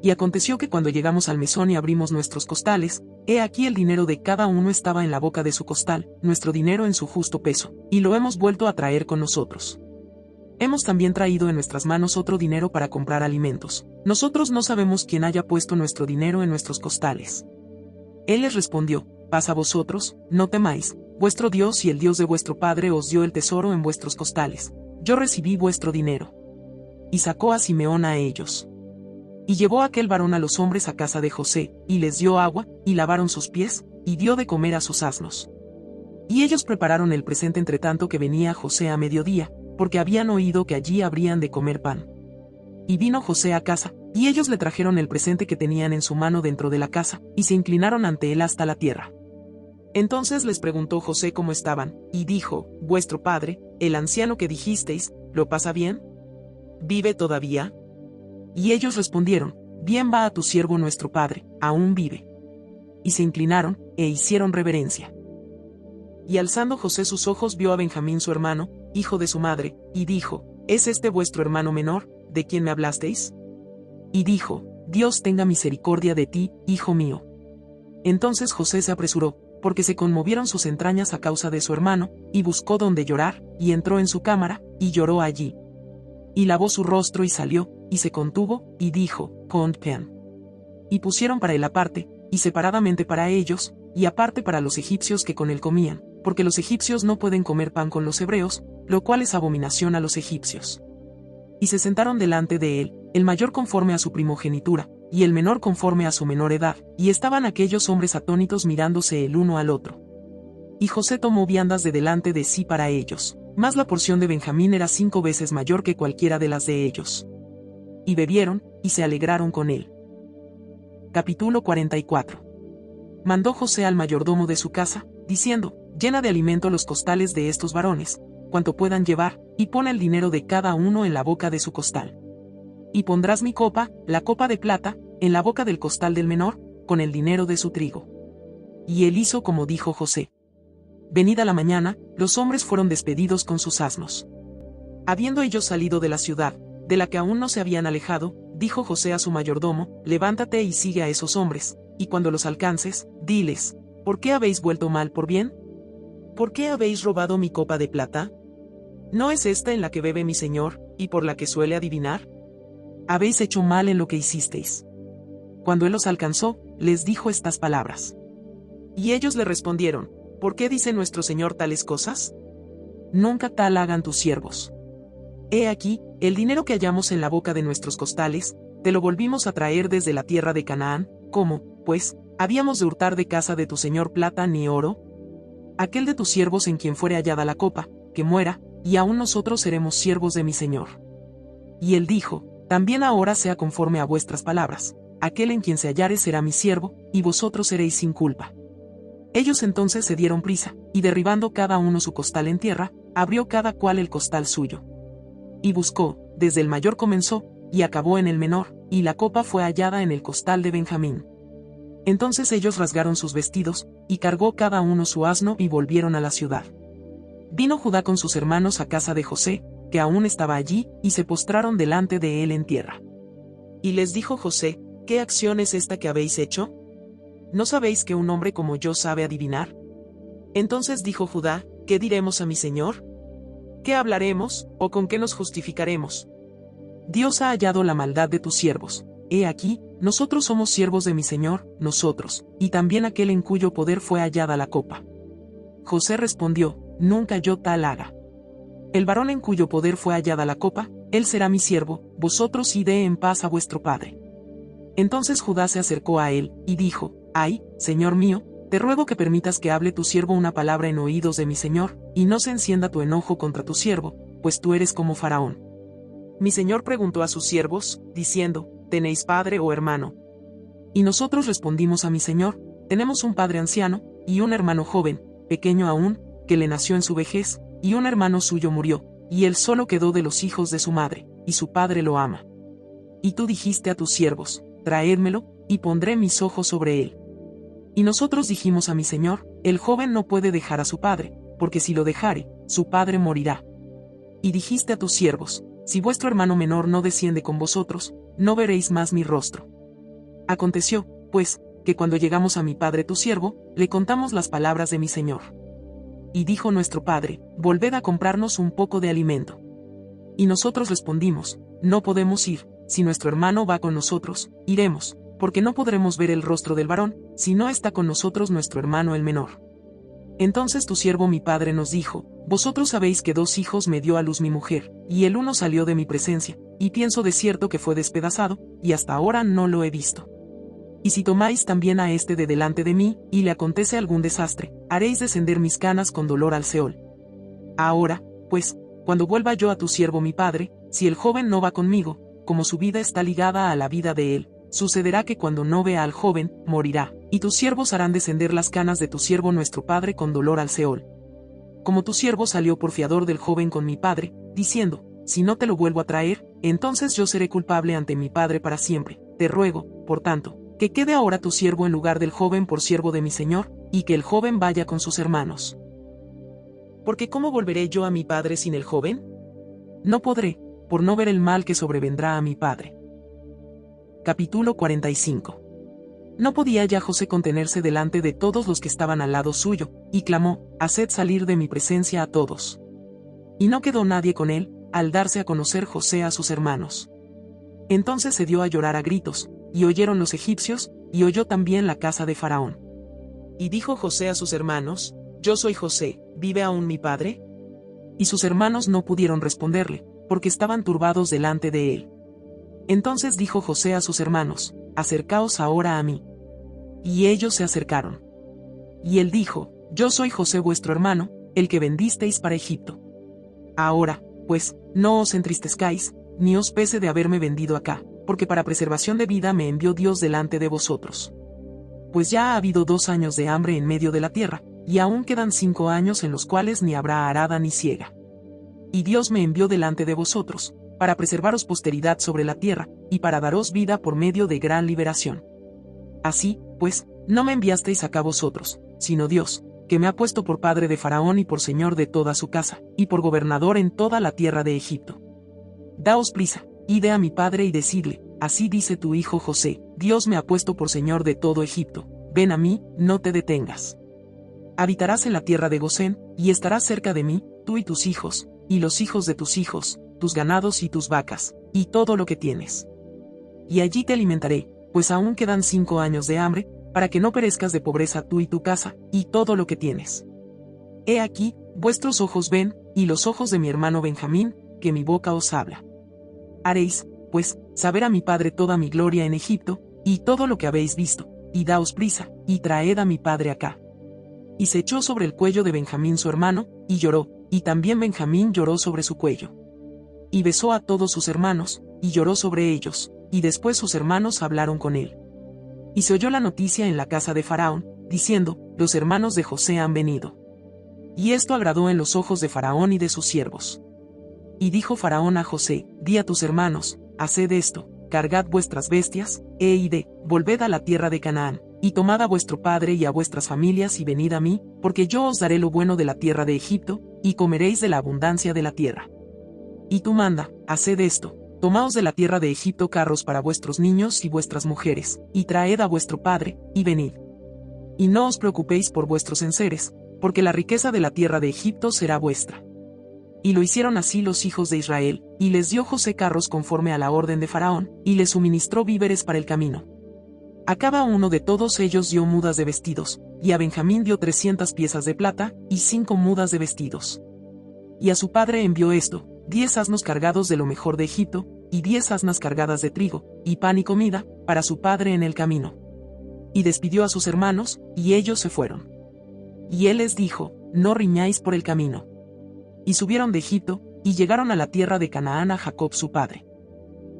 Y aconteció que cuando llegamos al mesón y abrimos nuestros costales, he aquí el dinero de cada uno estaba en la boca de su costal, nuestro dinero en su justo peso, y lo hemos vuelto a traer con nosotros. Hemos también traído en nuestras manos otro dinero para comprar alimentos. Nosotros no sabemos quién haya puesto nuestro dinero en nuestros costales. Él les respondió, paz a vosotros, no temáis, vuestro Dios y el Dios de vuestro Padre os dio el tesoro en vuestros costales. Yo recibí vuestro dinero. Y sacó a Simeón a ellos. Y llevó aquel varón a los hombres a casa de José, y les dio agua, y lavaron sus pies, y dio de comer a sus asnos. Y ellos prepararon el presente entre tanto que venía José a mediodía, porque habían oído que allí habrían de comer pan. Y vino José a casa, y ellos le trajeron el presente que tenían en su mano dentro de la casa, y se inclinaron ante él hasta la tierra. Entonces les preguntó José cómo estaban, y dijo, vuestro padre, el anciano que dijisteis, ¿lo pasa bien? ¿Vive todavía? Y ellos respondieron, bien va a tu siervo nuestro padre, aún vive. Y se inclinaron, e hicieron reverencia. Y alzando José sus ojos vio a Benjamín su hermano, hijo de su madre, y dijo, ¿es este vuestro hermano menor, de quien me hablasteis? Y dijo, Dios tenga misericordia de ti, hijo mío. Entonces José se apresuró, porque se conmovieron sus entrañas a causa de su hermano, y buscó donde llorar, y entró en su cámara, y lloró allí. Y lavó su rostro y salió, y se contuvo, y dijo, Conpean. Y pusieron para él aparte, y separadamente para ellos, y aparte para los egipcios que con él comían, porque los egipcios no pueden comer pan con los hebreos, lo cual es abominación a los egipcios. Y se sentaron delante de él, el mayor conforme a su primogenitura, y el menor conforme a su menor edad, y estaban aquellos hombres atónitos mirándose el uno al otro. Y José tomó viandas de delante de sí para ellos, mas la porción de Benjamín era 5 veces mayor que cualquiera de las de ellos. Y bebieron, y se alegraron con él. Capítulo 44. mandó José al mayordomo de su casa, diciendo: llena de alimento los costales de estos varones, cuanto puedan llevar, y pon el dinero de cada uno en la boca de su costal. Y pondrás mi copa, la copa de plata, en la boca del costal del menor, con el dinero de su trigo. Y él hizo como dijo José. Venida la mañana, los hombres fueron despedidos con sus asnos. Habiendo ellos salido de la ciudad, de la que aún no se habían alejado, dijo José a su mayordomo: levántate y sigue a esos hombres, y cuando los alcances, diles: ¿por qué habéis vuelto mal por bien? ¿Por qué habéis robado mi copa de plata? ¿No es esta en la que bebe mi señor, y por la que suele adivinar? Habéis hecho mal en lo que hicisteis. Cuando él los alcanzó, les dijo estas palabras. Y ellos le respondieron: ¿por qué dice nuestro señor tales cosas? Nunca tal hagan tus siervos. He aquí, el dinero que hallamos en la boca de nuestros costales, te lo volvimos a traer desde la tierra de Canaán. ¿Cómo, pues, habíamos de hurtar de casa de tu señor plata ni oro? Aquel de tus siervos en quien fuere hallada la copa, que muera, y aún nosotros seremos siervos de mi señor. Y él dijo: también ahora sea conforme a vuestras palabras, aquel en quien se hallare será mi siervo, y vosotros seréis sin culpa. Ellos entonces se dieron prisa, y derribando cada uno su costal en tierra, abrió cada cual el costal suyo. Y buscó, desde el mayor comenzó, y acabó en el menor, y la copa fue hallada en el costal de Benjamín. Entonces ellos rasgaron sus vestidos, y cargó cada uno su asno y volvieron a la ciudad. Vino Judá con sus hermanos a casa de José, que aún estaba allí, y se postraron delante de él en tierra. Y les dijo José: ¿qué acción es esta que habéis hecho? ¿No sabéis que un hombre como yo sabe adivinar? Entonces dijo Judá: ¿qué diremos a mi señor? ¿Qué hablaremos, o con qué nos justificaremos? Dios ha hallado la maldad de tus siervos. He aquí, nosotros somos siervos de mi señor, nosotros, y también aquel en cuyo poder fue hallada la copa. José respondió: nunca yo tal haga. El varón en cuyo poder fue hallada la copa, él será mi siervo, vosotros id en paz a vuestro padre. Entonces Judá se acercó a él, y dijo: ay, señor mío, te ruego que permitas que hable tu siervo una palabra en oídos de mi señor, y no se encienda tu enojo contra tu siervo, pues tú eres como Faraón. Mi señor preguntó a sus siervos, diciendo: ¿tenéis padre o hermano? Y nosotros respondimos a mi señor: tenemos un padre anciano, y un hermano joven, pequeño aún, que le nació en su vejez, y un hermano suyo murió, y él solo quedó de los hijos de su madre, y su padre lo ama. Y tú dijiste a tus siervos: traédmelo, y pondré mis ojos sobre él. Y nosotros dijimos a mi señor: el joven no puede dejar a su padre, porque si lo dejare, su padre morirá. Y dijiste a tus siervos: si vuestro hermano menor no desciende con vosotros, no veréis más mi rostro. Aconteció, pues, que cuando llegamos a mi padre tu siervo, le contamos las palabras de mi señor. Y dijo nuestro padre: volved a comprarnos un poco de alimento. Y nosotros respondimos: no podemos ir, si nuestro hermano va con nosotros, iremos, porque no podremos ver el rostro del varón, si no está con nosotros nuestro hermano el menor. Entonces tu siervo mi padre nos dijo: vosotros sabéis que 2 hijos me dio a luz mi mujer, y el uno salió de mi presencia, y pienso de cierto que fue despedazado, y hasta ahora no lo he visto. Y si tomáis también a este de delante de mí, y le acontece algún desastre, haréis descender mis canas con dolor al Seol. Ahora, pues, cuando vuelva yo a tu siervo mi padre, si el joven no va conmigo, como su vida está ligada a la vida de él, sucederá que cuando no vea al joven, morirá, y tus siervos harán descender las canas de tu siervo nuestro padre con dolor al Seol. Como tu siervo salió por fiador del joven con mi padre, diciendo: si no te lo vuelvo a traer, entonces yo seré culpable ante mi padre para siempre. Te ruego, por tanto, que quede ahora tu siervo en lugar del joven por siervo de mi señor, y que el joven vaya con sus hermanos. Porque ¿cómo volveré yo a mi padre sin el joven? No podré, por no ver el mal que sobrevendrá a mi padre. Capítulo 45. No podía ya José contenerse delante de todos los que estaban al lado suyo, y clamó: haced salir de mi presencia a todos. Y no quedó nadie con él, al darse a conocer José a sus hermanos. Entonces se dio a llorar a gritos, y oyeron los egipcios, y oyó también la casa de Faraón. Y dijo José a sus hermanos: yo soy José, ¿vive aún mi padre? Y sus hermanos no pudieron responderle, porque estaban turbados delante de él. Entonces dijo José a sus hermanos: acercaos ahora a mí. Y ellos se acercaron. Y él dijo: yo soy José vuestro hermano, el que vendisteis para Egipto. Ahora, pues, no os entristezcáis, ni os pese de haberme vendido acá, porque para preservación de vida me envió Dios delante de vosotros. pues ya ha habido 2 años de hambre en medio de la tierra, y aún quedan 5 años en los cuales ni habrá arada ni siega. Y Dios me envió delante de vosotros, para preservaros posteridad sobre la tierra, y para daros vida por medio de gran liberación. Así, pues, no me enviasteis acá vosotros, sino Dios, que me ha puesto por padre de Faraón y por señor de toda su casa, y por gobernador en toda la tierra de Egipto. Daos prisa, id a mi padre y decidle, así dice tu hijo José, Dios me ha puesto por señor de todo Egipto, ven a mí, no te detengas. Habitarás en la tierra de Gosén, y estarás cerca de mí, tú y tus hijos, y los hijos de tus hijos, tus ganados y tus vacas, y todo lo que tienes. Y allí te alimentaré, pues aún quedan 5 años de hambre, para que no perezcas de pobreza tú y tu casa, y todo lo que tienes. He aquí, vuestros ojos ven, y los ojos de mi hermano Benjamín, que mi boca os habla. Haréis, pues, saber a mi padre toda mi gloria en Egipto, y todo lo que habéis visto, y daos prisa, y traed a mi padre acá. Y se echó sobre el cuello de Benjamín su hermano, y lloró, y también Benjamín lloró sobre su cuello. Y besó a todos sus hermanos, y lloró sobre ellos, y después sus hermanos hablaron con él. Y se oyó la noticia en la casa de Faraón, diciendo, los hermanos de José han venido. Y esto agradó en los ojos de Faraón y de sus siervos. Y dijo Faraón a José, di a tus hermanos, haced esto, cargad vuestras bestias, id, volved a la tierra de Canaán, y tomad a vuestro padre y a vuestras familias y venid a mí, porque yo os daré lo bueno de la tierra de Egipto, y comeréis de la abundancia de la tierra. Y tú manda, haced esto, tomaos de la tierra de Egipto carros para vuestros niños y vuestras mujeres, y traed a vuestro padre, y venid. Y no os preocupéis por vuestros enseres, porque la riqueza de la tierra de Egipto será vuestra. Y lo hicieron así los hijos de Israel, y les dio José carros conforme a la orden de Faraón, y les suministró víveres para el camino. A cada uno de todos ellos dio mudas de vestidos, y a Benjamín dio 300 piezas de plata, y 5 mudas de vestidos. Y a su padre envió esto, 10 asnos cargados de lo mejor de Egipto, y 10 asnas cargadas de trigo, y pan y comida, para su padre en el camino. Y despidió a sus hermanos, y ellos se fueron. Y él les dijo, no riñáis por el camino. Y subieron de Egipto, y llegaron a la tierra de Canaán a Jacob su padre.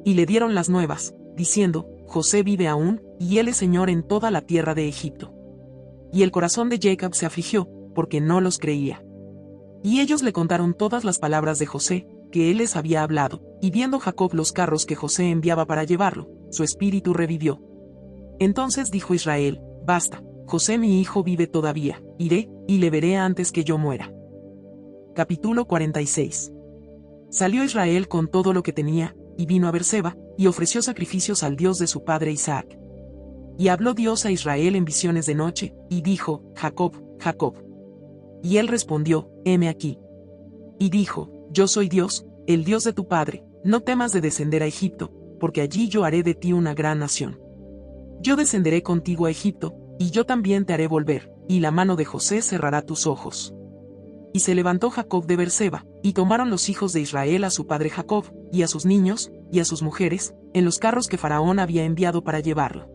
Y le dieron las nuevas, diciendo, José vive aún, y él es señor en toda la tierra de Egipto. Y el corazón de Jacob se afligió, porque no los creía. Y ellos le contaron todas las palabras de José, que él les había hablado, y viendo Jacob los carros que José enviaba para llevarlo, su espíritu revivió. Entonces dijo Israel, basta, José mi hijo vive todavía, iré, y le veré antes que yo muera. Capítulo 46. Salió Israel con todo lo que tenía, y vino a Berseba, y ofreció sacrificios al Dios de su padre Isaac. Y habló Dios a Israel en visiones de noche, y dijo, Jacob, Jacob. Y él respondió, heme aquí. Y dijo, yo soy Dios, el Dios de tu padre, no temas de descender a Egipto, porque allí yo haré de ti una gran nación. Yo descenderé contigo a Egipto, y yo también te haré volver, y la mano de José cerrará tus ojos. Y se levantó Jacob de Berseba, y tomaron los hijos de Israel a su padre Jacob, y a sus niños, y a sus mujeres, en los carros que Faraón había enviado para llevarlo.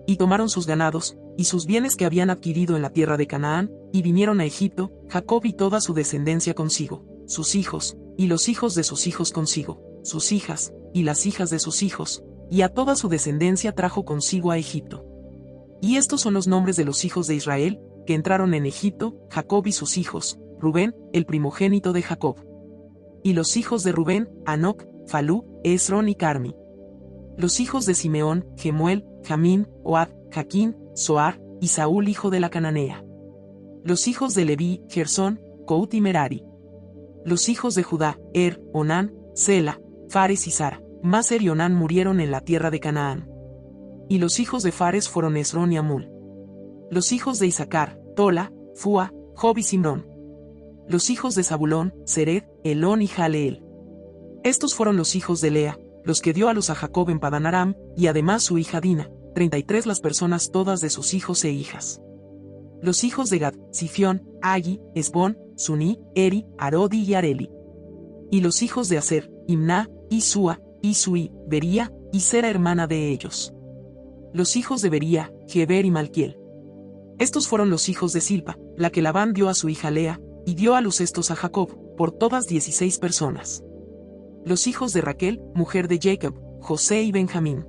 Y tomaron sus ganados, y sus bienes que habían adquirido en la tierra de Canaán, y vinieron a Egipto, Jacob y toda su descendencia consigo, sus hijos, y los hijos de sus hijos consigo, sus hijas, y las hijas de sus hijos, y a toda su descendencia trajo consigo a Egipto. Y estos son los nombres de los hijos de Israel, que entraron en Egipto, Jacob y sus hijos, Rubén, el primogénito de Jacob. Y los hijos de Rubén, Hanoc, Falú, Esrón y Carmi. Los hijos de Simeón, Gemuel, Jamín, Ohad, Jaquín, Soar, y Saúl hijo de la cananea. Los hijos de Leví, Gersón, Cout y Merari. Los hijos de Judá, Onán, Sela, Fares y Sara. Mas y Onán murieron en la tierra de Canaán. Y los hijos de Fares fueron Esrón y Amul. Los hijos de Isaacar, Tola, Fua, Job y Simrón. Los hijos de Zabulón, Sered, Elón y Jaleel. Estos fueron los hijos de Lea, los que dio a luz a Jacob en Padan Aram, y además su hija Dina, 33 las personas todas de sus hijos e hijas. Los hijos de Gad, Sifión, Agi, Esbón, Suní, Eri, Arodi y Areli. Y los hijos de Aser, Imná, Isúa, Isui, Bería, y Sera hermana de ellos. Los hijos de Bería, Geber y Malquiel. Estos fueron los hijos de Silpa, la que Labán dio a su hija Lea, y dio a luz estos a Jacob, por todas 16 personas. Los hijos de Raquel, mujer de Jacob, José y Benjamín.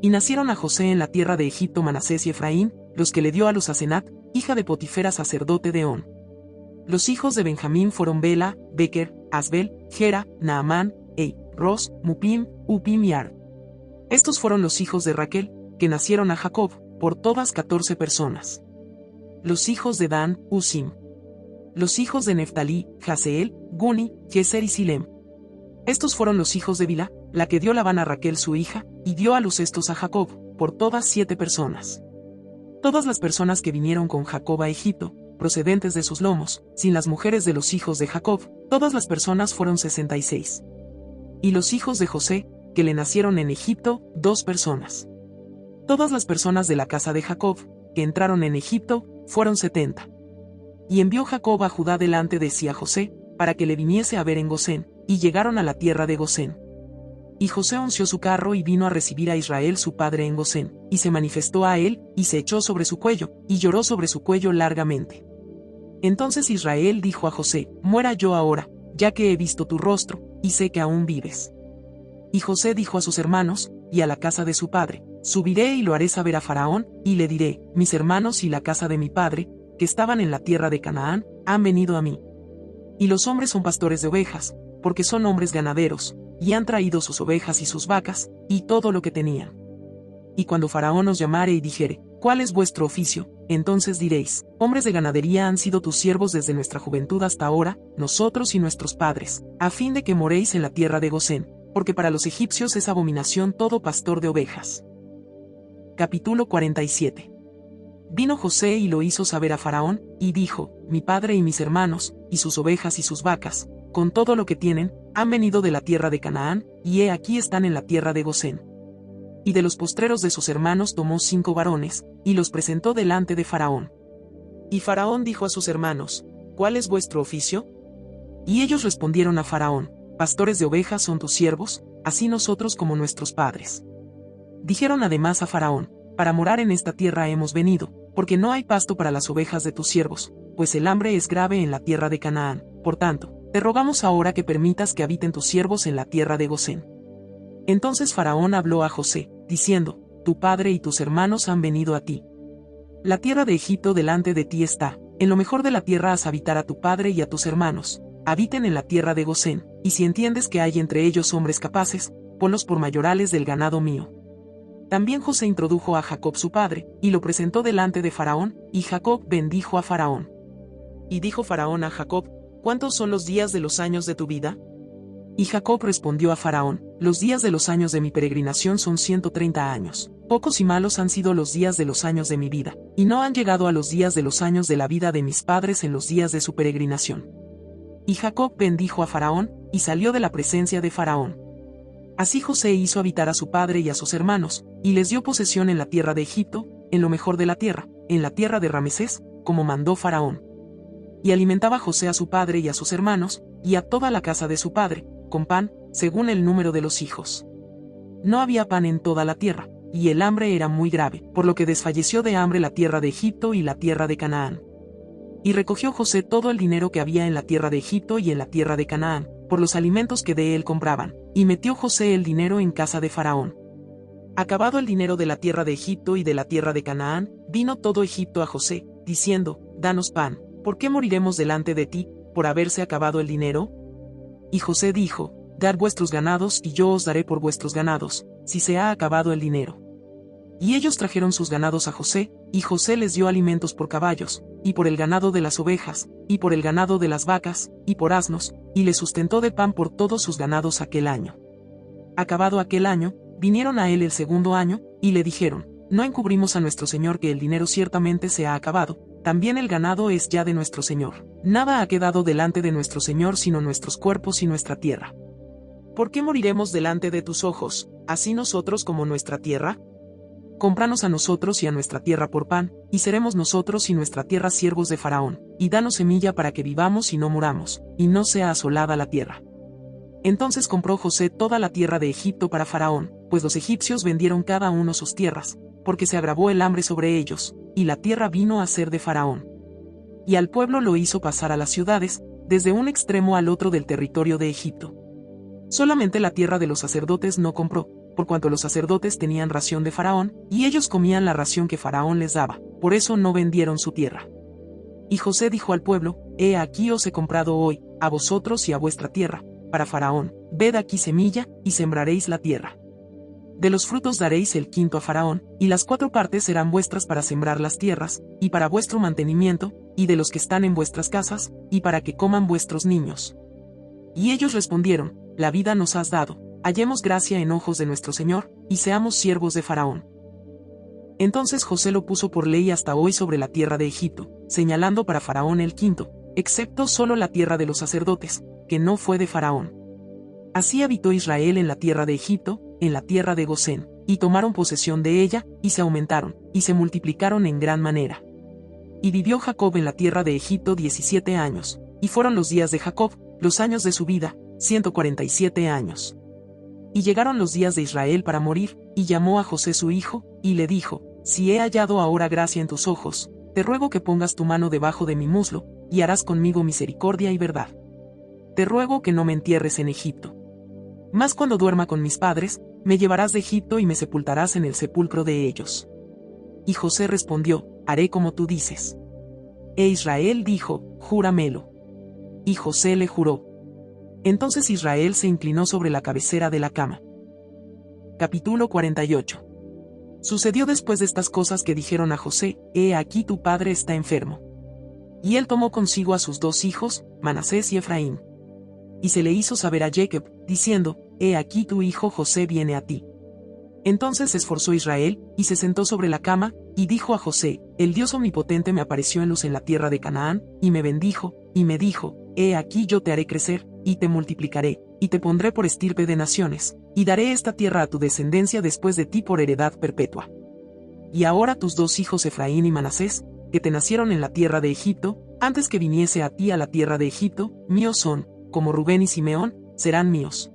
Y nacieron a José en la tierra de Egipto Manasés y Efraín, los que le dio a Luz Asenat, hija de Potifera sacerdote de On. Los hijos de Benjamín fueron Bela, Beker, Asbel, Gera, Naamán, Ei, Ros, Mupim, Upim y Ard. Estos fueron los hijos de Raquel, que nacieron a Jacob, por todas 14 personas. Los hijos de Dan, Usim. Los hijos de Neftalí, Jaseel, Guni, Jeser y Silem. Estos fueron los hijos de Bilha, la que dio Labán a Raquel su hija, y dio a luz estos a Jacob, por todas 7 personas. Todas las personas que vinieron con Jacob a Egipto, procedentes de sus lomos, sin las mujeres de los hijos de Jacob, todas las personas fueron 66. Y los hijos de José, que le nacieron en Egipto, 2 personas. Todas las personas de la casa de Jacob, que entraron en Egipto, fueron 70. Y envió Jacob a Judá delante de sí a José, para que le viniese a ver en Gosén, y llegaron a la tierra de Gosén. Y José unció su carro y vino a recibir a Israel su padre en Gosén, y se manifestó a él, y se echó sobre su cuello, y lloró sobre su cuello largamente. Entonces Israel dijo a José, muera yo ahora, ya que he visto tu rostro, y sé que aún vives. Y José dijo a sus hermanos, y a la casa de su padre, subiré y lo haré saber a Faraón, y le diré, mis hermanos y la casa de mi padre, que estaban en la tierra de Canaán, han venido a mí. Y los hombres son pastores de ovejas, porque son hombres ganaderos, y han traído sus ovejas y sus vacas, y todo lo que tenían. Y cuando Faraón os llamare y dijere, ¿cuál es vuestro oficio? Entonces diréis, hombres de ganadería han sido tus siervos desde nuestra juventud hasta ahora, nosotros y nuestros padres, a fin de que moréis en la tierra de Gosén, porque para los egipcios es abominación todo pastor de ovejas. Capítulo 47. Vino José y lo hizo saber a Faraón, y dijo, mi padre y mis hermanos, y sus ovejas y sus vacas, con todo lo que tienen, han venido de la tierra de Canaán, y he aquí están en la tierra de Gosén. Y de los postreros de sus hermanos tomó 5 varones, y los presentó delante de Faraón. Y Faraón dijo a sus hermanos, ¿cuál es vuestro oficio? Y ellos respondieron a Faraón, pastores de ovejas son tus siervos, así nosotros como nuestros padres. Dijeron además a Faraón, para morar en esta tierra hemos venido, porque no hay pasto para las ovejas de tus siervos, pues el hambre es grave en la tierra de Canaán, por tanto, te rogamos ahora que permitas que habiten tus siervos en la tierra de Gosén. Entonces Faraón habló a José, diciendo, tu padre y tus hermanos han venido a ti. La tierra de Egipto delante de ti está, en lo mejor de la tierra haz habitar a tu padre y a tus hermanos, habiten en la tierra de Gosén, y si entiendes que hay entre ellos hombres capaces, ponlos por mayorales del ganado mío. También José introdujo a Jacob su padre, y lo presentó delante de Faraón, y Jacob bendijo a Faraón. Y dijo Faraón a Jacob, ¿cuántos son los días de los años de tu vida? Y Jacob respondió a Faraón, los días de los años de mi peregrinación son 130 años. Pocos y malos han sido los días de los años de mi vida, y no han llegado a los días de los años de la vida de mis padres en los días de su peregrinación. Y Jacob bendijo a Faraón, y salió de la presencia de Faraón. Así José hizo habitar a su padre y a sus hermanos, y les dio posesión en la tierra de Egipto, en lo mejor de la tierra, en la tierra de Ramesés, como mandó Faraón. Y alimentaba José a su padre y a sus hermanos, y a toda la casa de su padre, con pan, según el número de los hijos. No había pan en toda la tierra, y el hambre era muy grave, por lo que desfalleció de hambre la tierra de Egipto y la tierra de Canaán. Y recogió José todo el dinero que había en la tierra de Egipto y en la tierra de Canaán, por los alimentos que de él compraban, y metió José el dinero en casa de Faraón. Acabado el dinero de la tierra de Egipto y de la tierra de Canaán, vino todo Egipto a José, diciendo, danos pan, ¿por qué moriremos delante de ti, por haberse acabado el dinero? Y José dijo, dad vuestros ganados y yo os daré por vuestros ganados, si se ha acabado el dinero. Y ellos trajeron sus ganados a José, y José les dio alimentos por caballos, y por el ganado de las ovejas, y por el ganado de las vacas, y por asnos, y les sustentó de pan por todos sus ganados aquel año. Acabado aquel año, vinieron a él el segundo año, y le dijeron, no encubrimos a nuestro señor que el dinero ciertamente se ha acabado, también el ganado es ya de nuestro señor, nada ha quedado delante de nuestro señor sino nuestros cuerpos y nuestra tierra. ¿Por qué moriremos delante de tus ojos, así nosotros como nuestra tierra? Cómpranos a nosotros y a nuestra tierra por pan, y seremos nosotros y nuestra tierra siervos de Faraón, y danos semilla para que vivamos y no muramos, y no sea asolada la tierra. Entonces compró José toda la tierra de Egipto para Faraón, pues los egipcios vendieron cada uno sus tierras, porque se agravó el hambre sobre ellos, y la tierra vino a ser de Faraón. Y al pueblo lo hizo pasar a las ciudades, desde un extremo al otro del territorio de Egipto. Solamente la tierra de los sacerdotes no compró, por cuanto los sacerdotes tenían ración de Faraón, y ellos comían la ración que Faraón les daba, por eso no vendieron su tierra. Y José dijo al pueblo: He aquí os he comprado hoy, a vosotros y a vuestra tierra, para Faraón, ved aquí semilla, y sembraréis la tierra. De los frutos daréis el quinto a Faraón, y las 4 partes serán vuestras para sembrar las tierras, y para vuestro mantenimiento, y de los que están en vuestras casas, y para que coman vuestros niños. Y ellos respondieron: La vida nos has dado, hallemos gracia en ojos de nuestro Señor, y seamos siervos de Faraón. Entonces José lo puso por ley hasta hoy sobre la tierra de Egipto, señalando para Faraón el quinto, excepto solo la tierra de los sacerdotes, que no fue de Faraón. Así habitó Israel en la tierra de Egipto, en la tierra de Gosén, y tomaron posesión de ella, y se aumentaron, y se multiplicaron en gran manera. Y vivió Jacob en la tierra de Egipto 17 años, y fueron los días de Jacob, los años de su vida, 147 años. Y llegaron los días de Israel para morir, y llamó a José su hijo, y le dijo: Si he hallado ahora gracia en tus ojos, te ruego que pongas tu mano debajo de mi muslo, y harás conmigo misericordia y verdad. Te ruego que no me entierres en Egipto. Mas cuando duerma con mis padres, me llevarás de Egipto y me sepultarás en el sepulcro de ellos. Y José respondió: Haré como tú dices. E Israel dijo: Júramelo. Y José le juró. Entonces Israel se inclinó sobre la cabecera de la cama. Capítulo 48. Sucedió después de estas cosas que dijeron a José: He aquí tu padre está enfermo. Y él tomó consigo a sus 2 hijos, Manasés y Efraín. Y se le hizo saber a Jacob, diciendo: He aquí tu hijo José viene a ti. Entonces se esforzó Israel, y se sentó sobre la cama, y dijo a José: El Dios omnipotente me apareció en luz en la tierra de Canaán, y me bendijo, y me dijo: He aquí yo te haré crecer, y te multiplicaré, y te pondré por estirpe de naciones, y daré esta tierra a tu descendencia después de ti por heredad perpetua. Y ahora tus 2 hijos Efraín y Manasés, que te nacieron en la tierra de Egipto, antes que viniese a ti a la tierra de Egipto, míos son, como Rubén y Simeón, serán míos.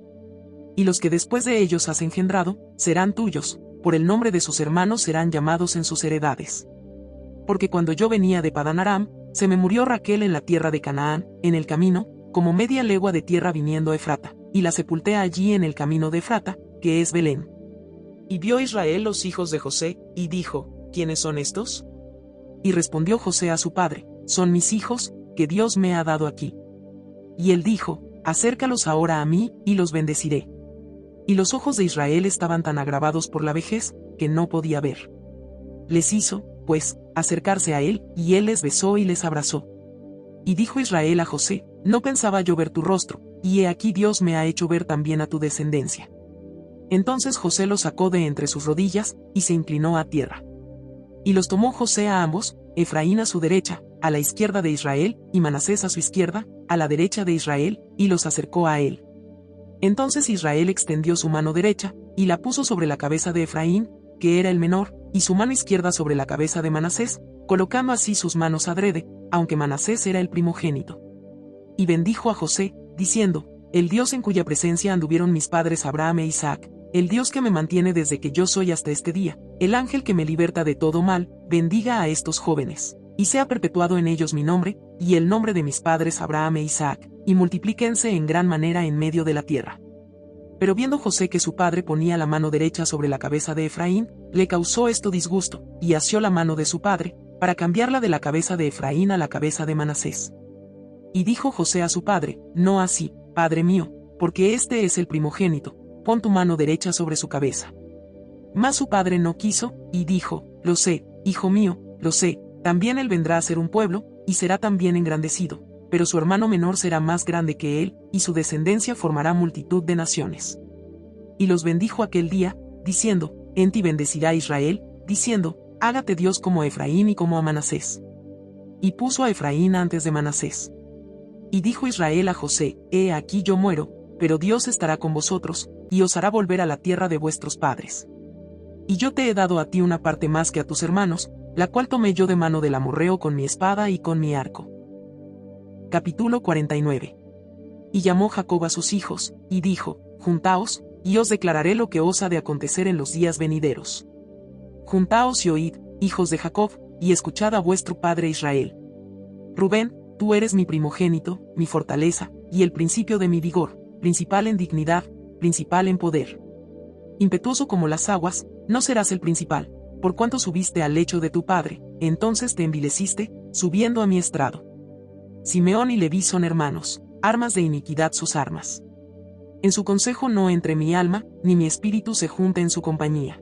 Y los que después de ellos has engendrado, serán tuyos, por el nombre de sus hermanos serán llamados en sus heredades. Porque cuando yo venía de Padán Aram, se me murió Raquel en la tierra de Canaán, en el camino, como media legua de tierra viniendo a Efrata, y la sepulté allí en el camino de Efrata, que es Belén. Y vio Israel los hijos de José, y dijo: ¿Quiénes son estos? Y respondió José a su padre: Son mis hijos, que Dios me ha dado aquí. Y él dijo: Acércalos ahora a mí, y los bendeciré. Y los ojos de Israel estaban tan agravados por la vejez, que no podía ver. Les hizo, pues, acercarse a él, y él les besó y les abrazó. Y dijo Israel a José: No pensaba yo ver tu rostro, y he aquí Dios me ha hecho ver también a tu descendencia. Entonces José los sacó de entre sus rodillas, y se inclinó a tierra. Y los tomó José a ambos, Efraín a su derecha, a la izquierda de Israel, y Manasés a su izquierda, a la derecha de Israel, y los acercó a él. Entonces Israel extendió su mano derecha, y la puso sobre la cabeza de Efraín, que era el menor, y su mano izquierda sobre la cabeza de Manasés, colocando así sus manos adrede, aunque Manasés era el primogénito. Y bendijo a José, diciendo: El Dios en cuya presencia anduvieron mis padres Abraham e Isaac, el Dios que me mantiene desde que yo soy hasta este día, el ángel que me liberta de todo mal, bendiga a estos jóvenes, y sea perpetuado en ellos mi nombre, y el nombre de mis padres Abraham e Isaac, y multiplíquense en gran manera en medio de la tierra. Pero viendo José que su padre ponía la mano derecha sobre la cabeza de Efraín, le causó esto disgusto, y asió la mano de su padre, para cambiarla de la cabeza de Efraín a la cabeza de Manasés. Y dijo José a su padre: No así, padre mío, porque este es el primogénito, pon tu mano derecha sobre su cabeza. Mas su padre no quiso, y dijo: Lo sé, hijo mío, lo sé, también él vendrá a ser un pueblo, y será también engrandecido, pero su hermano menor será más grande que él, y su descendencia formará multitud de naciones. Y los bendijo aquel día, diciendo: En ti bendecirá Israel, diciendo: Hágate Dios como a Efraín y como a Manasés. Y puso a Efraín antes de Manasés. Y dijo Israel a José: He aquí yo muero, pero Dios estará con vosotros, y os hará volver a la tierra de vuestros padres. Y yo te he dado a ti una parte más que a tus hermanos, la cual tomé yo de mano del amorreo con mi espada y con mi arco. Capítulo 49. Y llamó Jacob a sus hijos, y dijo: Juntaos, y os declararé lo que os ha de acontecer en los días venideros. Juntaos y oíd, hijos de Jacob, y escuchad a vuestro padre Israel. Rubén, tú eres mi primogénito, mi fortaleza, y el principio de mi vigor, principal en dignidad, principal en poder. Impetuoso como las aguas, no serás el principal, por cuanto subiste al lecho de tu padre, entonces te envileciste, subiendo a mi estrado. Simeón y Leví son hermanos, armas de iniquidad sus armas. En su consejo no entre mi alma, ni mi espíritu se junte en su compañía.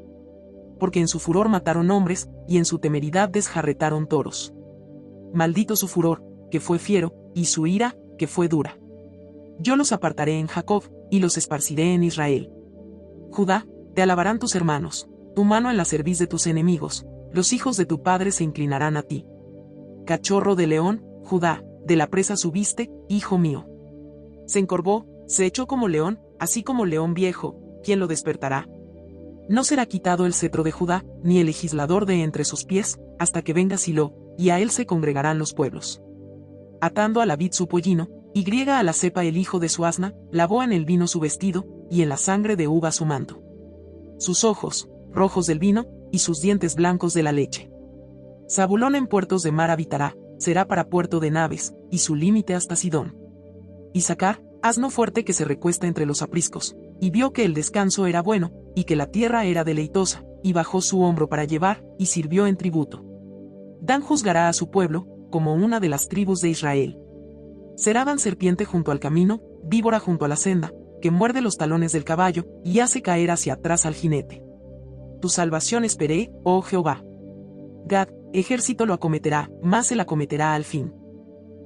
Porque en su furor mataron hombres, y en su temeridad desjarretaron toros. Maldito su furor, que fue fiero, y su ira, que fue dura. Yo los apartaré en Jacob, y los esparciré en Israel. Judá, te alabarán tus hermanos, tu mano en la cerviz de tus enemigos, los hijos de tu padre se inclinarán a ti. Cachorro de león, Judá, de la presa subiste, hijo mío. Se encorvó, se echó como león, así como león viejo, ¿quién lo despertará? No será quitado el cetro de Judá, ni el legislador de entre sus pies, hasta que venga Silo, y a él se congregarán los pueblos. Atando a la vid su pollino, y griega a la cepa el hijo de su asna, lavó en el vino su vestido, y en la sangre de uva su manto. Sus ojos, rojos del vino, y sus dientes blancos de la leche. Zabulón en puertos de mar habitará, será para puerto de naves, y su límite hasta Sidón. Isacar, asno fuerte que se recuesta entre los apriscos, y vio que el descanso era bueno, y que la tierra era deleitosa, y bajó su hombro para llevar, y sirvió en tributo. Dan juzgará a su pueblo, como una de las tribus de Israel. Será Dan serpiente junto al camino, víbora junto a la senda, que muerde los talones del caballo, y hace caer hacia atrás al jinete. Tu salvación esperé, oh Jehová. Gad, ejército lo acometerá, mas se la acometerá al fin.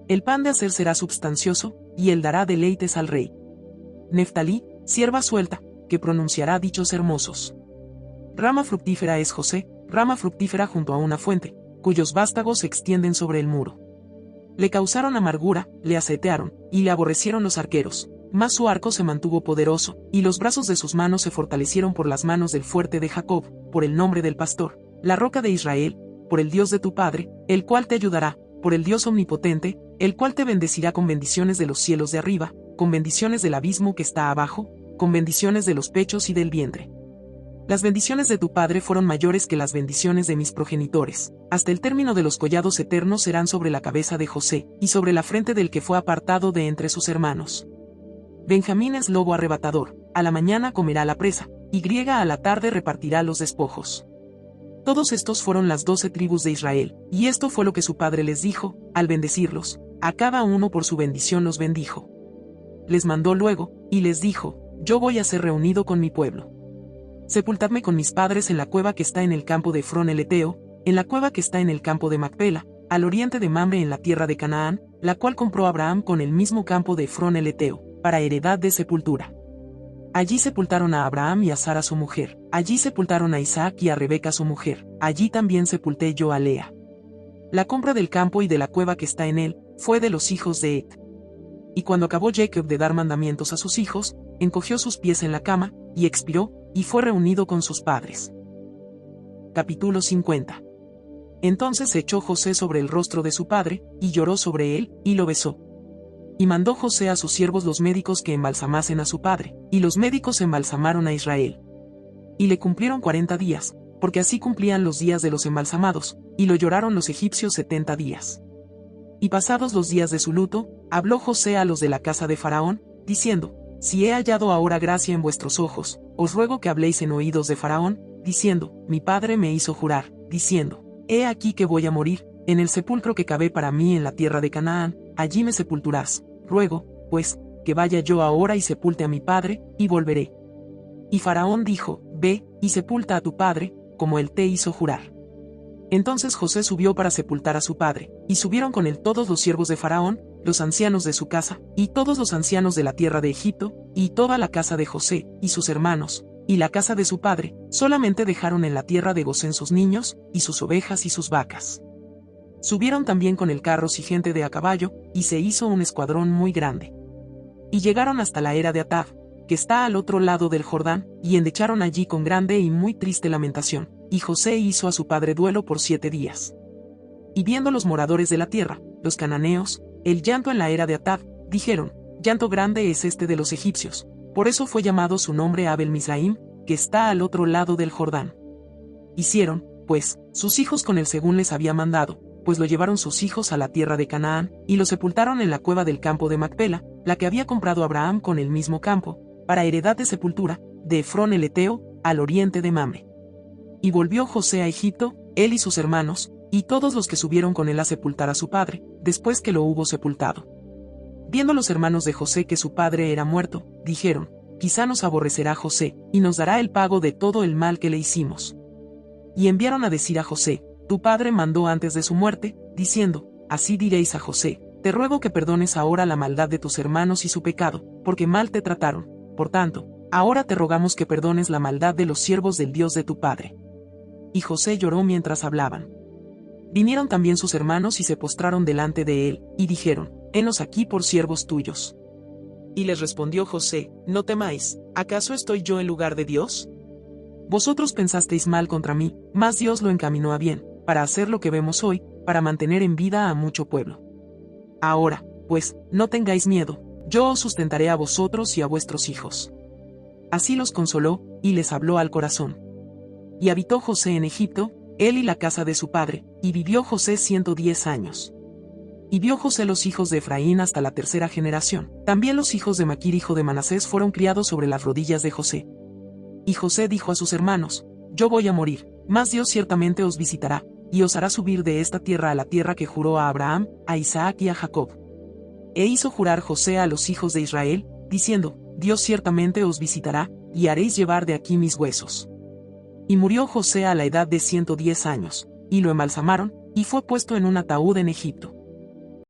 El pan de hacer será substancioso, y él dará deleites al rey. Neftalí, sierva suelta, que pronunciará dichos hermosos. Rama fructífera es José, rama fructífera junto a una fuente, cuyos vástagos se extienden sobre el muro. Le causaron amargura, le asetearon, y le aborrecieron los arqueros, mas su arco se mantuvo poderoso, y los brazos de sus manos se fortalecieron por las manos del fuerte de Jacob, por el nombre del pastor, la roca de Israel, por el Dios de tu padre, el cual te ayudará, por el Dios omnipotente, el cual te bendecirá con bendiciones de los cielos de arriba, con bendiciones del abismo que está abajo, con bendiciones de los pechos y del vientre. Las bendiciones de tu padre fueron mayores que las bendiciones de mis progenitores, hasta el término de los collados eternos serán sobre la cabeza de José, y sobre la frente del que fue apartado de entre sus hermanos. Benjamín es lobo arrebatador, a la mañana comerá la presa, y griega a la tarde repartirá los despojos. Todos estos fueron las 12 tribus de Israel, y esto fue lo que su padre les dijo, al bendecirlos, a cada uno por su bendición los bendijo. Les mandó luego, y les dijo, yo voy a ser reunido con mi pueblo. Sepultadme con mis padres en la cueva que está en el campo de Efrón el Eteo, en la cueva que está en el campo de Macpela, al oriente de Mamre en la tierra de Canaán, la cual compró Abraham con el mismo campo de Efrón el Eteo, para heredad de sepultura. Allí sepultaron a Abraham y a Sara su mujer, allí sepultaron a Isaac y a Rebeca su mujer, allí también sepulté yo a Lea. La compra del campo y de la cueva que está en él, fue de los hijos de Et. Y cuando acabó Jacob de dar mandamientos a sus hijos, encogió sus pies en la cama, y expiró, y fue reunido con sus padres. Capítulo 50. Entonces se echó José sobre el rostro de su padre, y lloró sobre él, y lo besó. Y mandó José a sus siervos los médicos que embalsamasen a su padre, y los médicos embalsamaron a Israel. Y le cumplieron 40 días, porque así cumplían los días de los embalsamados, y lo lloraron los egipcios 70 días. Y pasados los días de su luto, habló José a los de la casa de Faraón, diciendo, si he hallado ahora gracia en vuestros ojos, os ruego que habléis en oídos de Faraón, diciendo, mi padre me hizo jurar, diciendo, he aquí que voy a morir, en el sepulcro que cavé para mí en la tierra de Canaán, allí me sepulturás, ruego, pues, que vaya yo ahora y sepulte a mi padre, y volveré. Y Faraón dijo, ve, y sepulta a tu padre, como él te hizo jurar. Entonces José subió para sepultar a su padre, y subieron con él todos los siervos de Faraón, los ancianos de su casa, y todos los ancianos de la tierra de Egipto, y toda la casa de José, y sus hermanos, y la casa de su padre, solamente dejaron en la tierra de Gosén sus niños, y sus ovejas y sus vacas. Subieron también con el carros y gente de a caballo, y se hizo un escuadrón muy grande. Y llegaron hasta la era de Atad, que está al otro lado del Jordán, y endecharon allí con grande y muy triste lamentación, y José hizo a su padre duelo por 7 días. Y viendo los moradores de la tierra, los cananeos, el llanto en la era de Atad, dijeron, llanto grande es este de los egipcios, por eso fue llamado su nombre Abel Misraim, que está al otro lado del Jordán. Hicieron, pues, sus hijos con él según les había mandado, pues lo llevaron sus hijos a la tierra de Canaán, y lo sepultaron en la cueva del campo de Macpela, la que había comprado Abraham con el mismo campo, para heredad de sepultura, de Efrón el Eteo, al oriente de Mamre. Y volvió José a Egipto, él y sus hermanos, y todos los que subieron con él a sepultar a su padre, después que lo hubo sepultado. Viendo los hermanos de José que su padre era muerto, dijeron, quizá nos aborrecerá José, y nos dará el pago de todo el mal que le hicimos. Y enviaron a decir a José, tu padre mandó antes de su muerte, diciendo, así diréis a José, te ruego que perdones ahora la maldad de tus hermanos y su pecado, porque mal te trataron, por tanto, ahora te rogamos que perdones la maldad de los siervos del Dios de tu padre. Y José lloró mientras hablaban. Vinieron también sus hermanos y se postraron delante de él, y dijeron, henos aquí por siervos tuyos. Y les respondió José, no temáis, ¿acaso estoy yo en lugar de Dios? Vosotros pensasteis mal contra mí, mas Dios lo encaminó a bien, para hacer lo que vemos hoy, para mantener en vida a mucho pueblo. Ahora, pues, no tengáis miedo, yo os sustentaré a vosotros y a vuestros hijos. Así los consoló, y les habló al corazón. Y habitó José en Egipto, él y la casa de su padre, y vivió José 110 años. Y vio José los hijos de Efraín hasta la tercera generación. También los hijos de Maquir hijo de Manasés fueron criados sobre las rodillas de José. Y José dijo a sus hermanos, yo voy a morir, mas Dios ciertamente os visitará, y os hará subir de esta tierra a la tierra que juró a Abraham, a Isaac y a Jacob. E hizo jurar José a los hijos de Israel, diciendo, Dios ciertamente os visitará, y haréis llevar de aquí mis huesos. Y murió José a la edad de 110 años, y lo embalsamaron, y fue puesto en un ataúd en Egipto.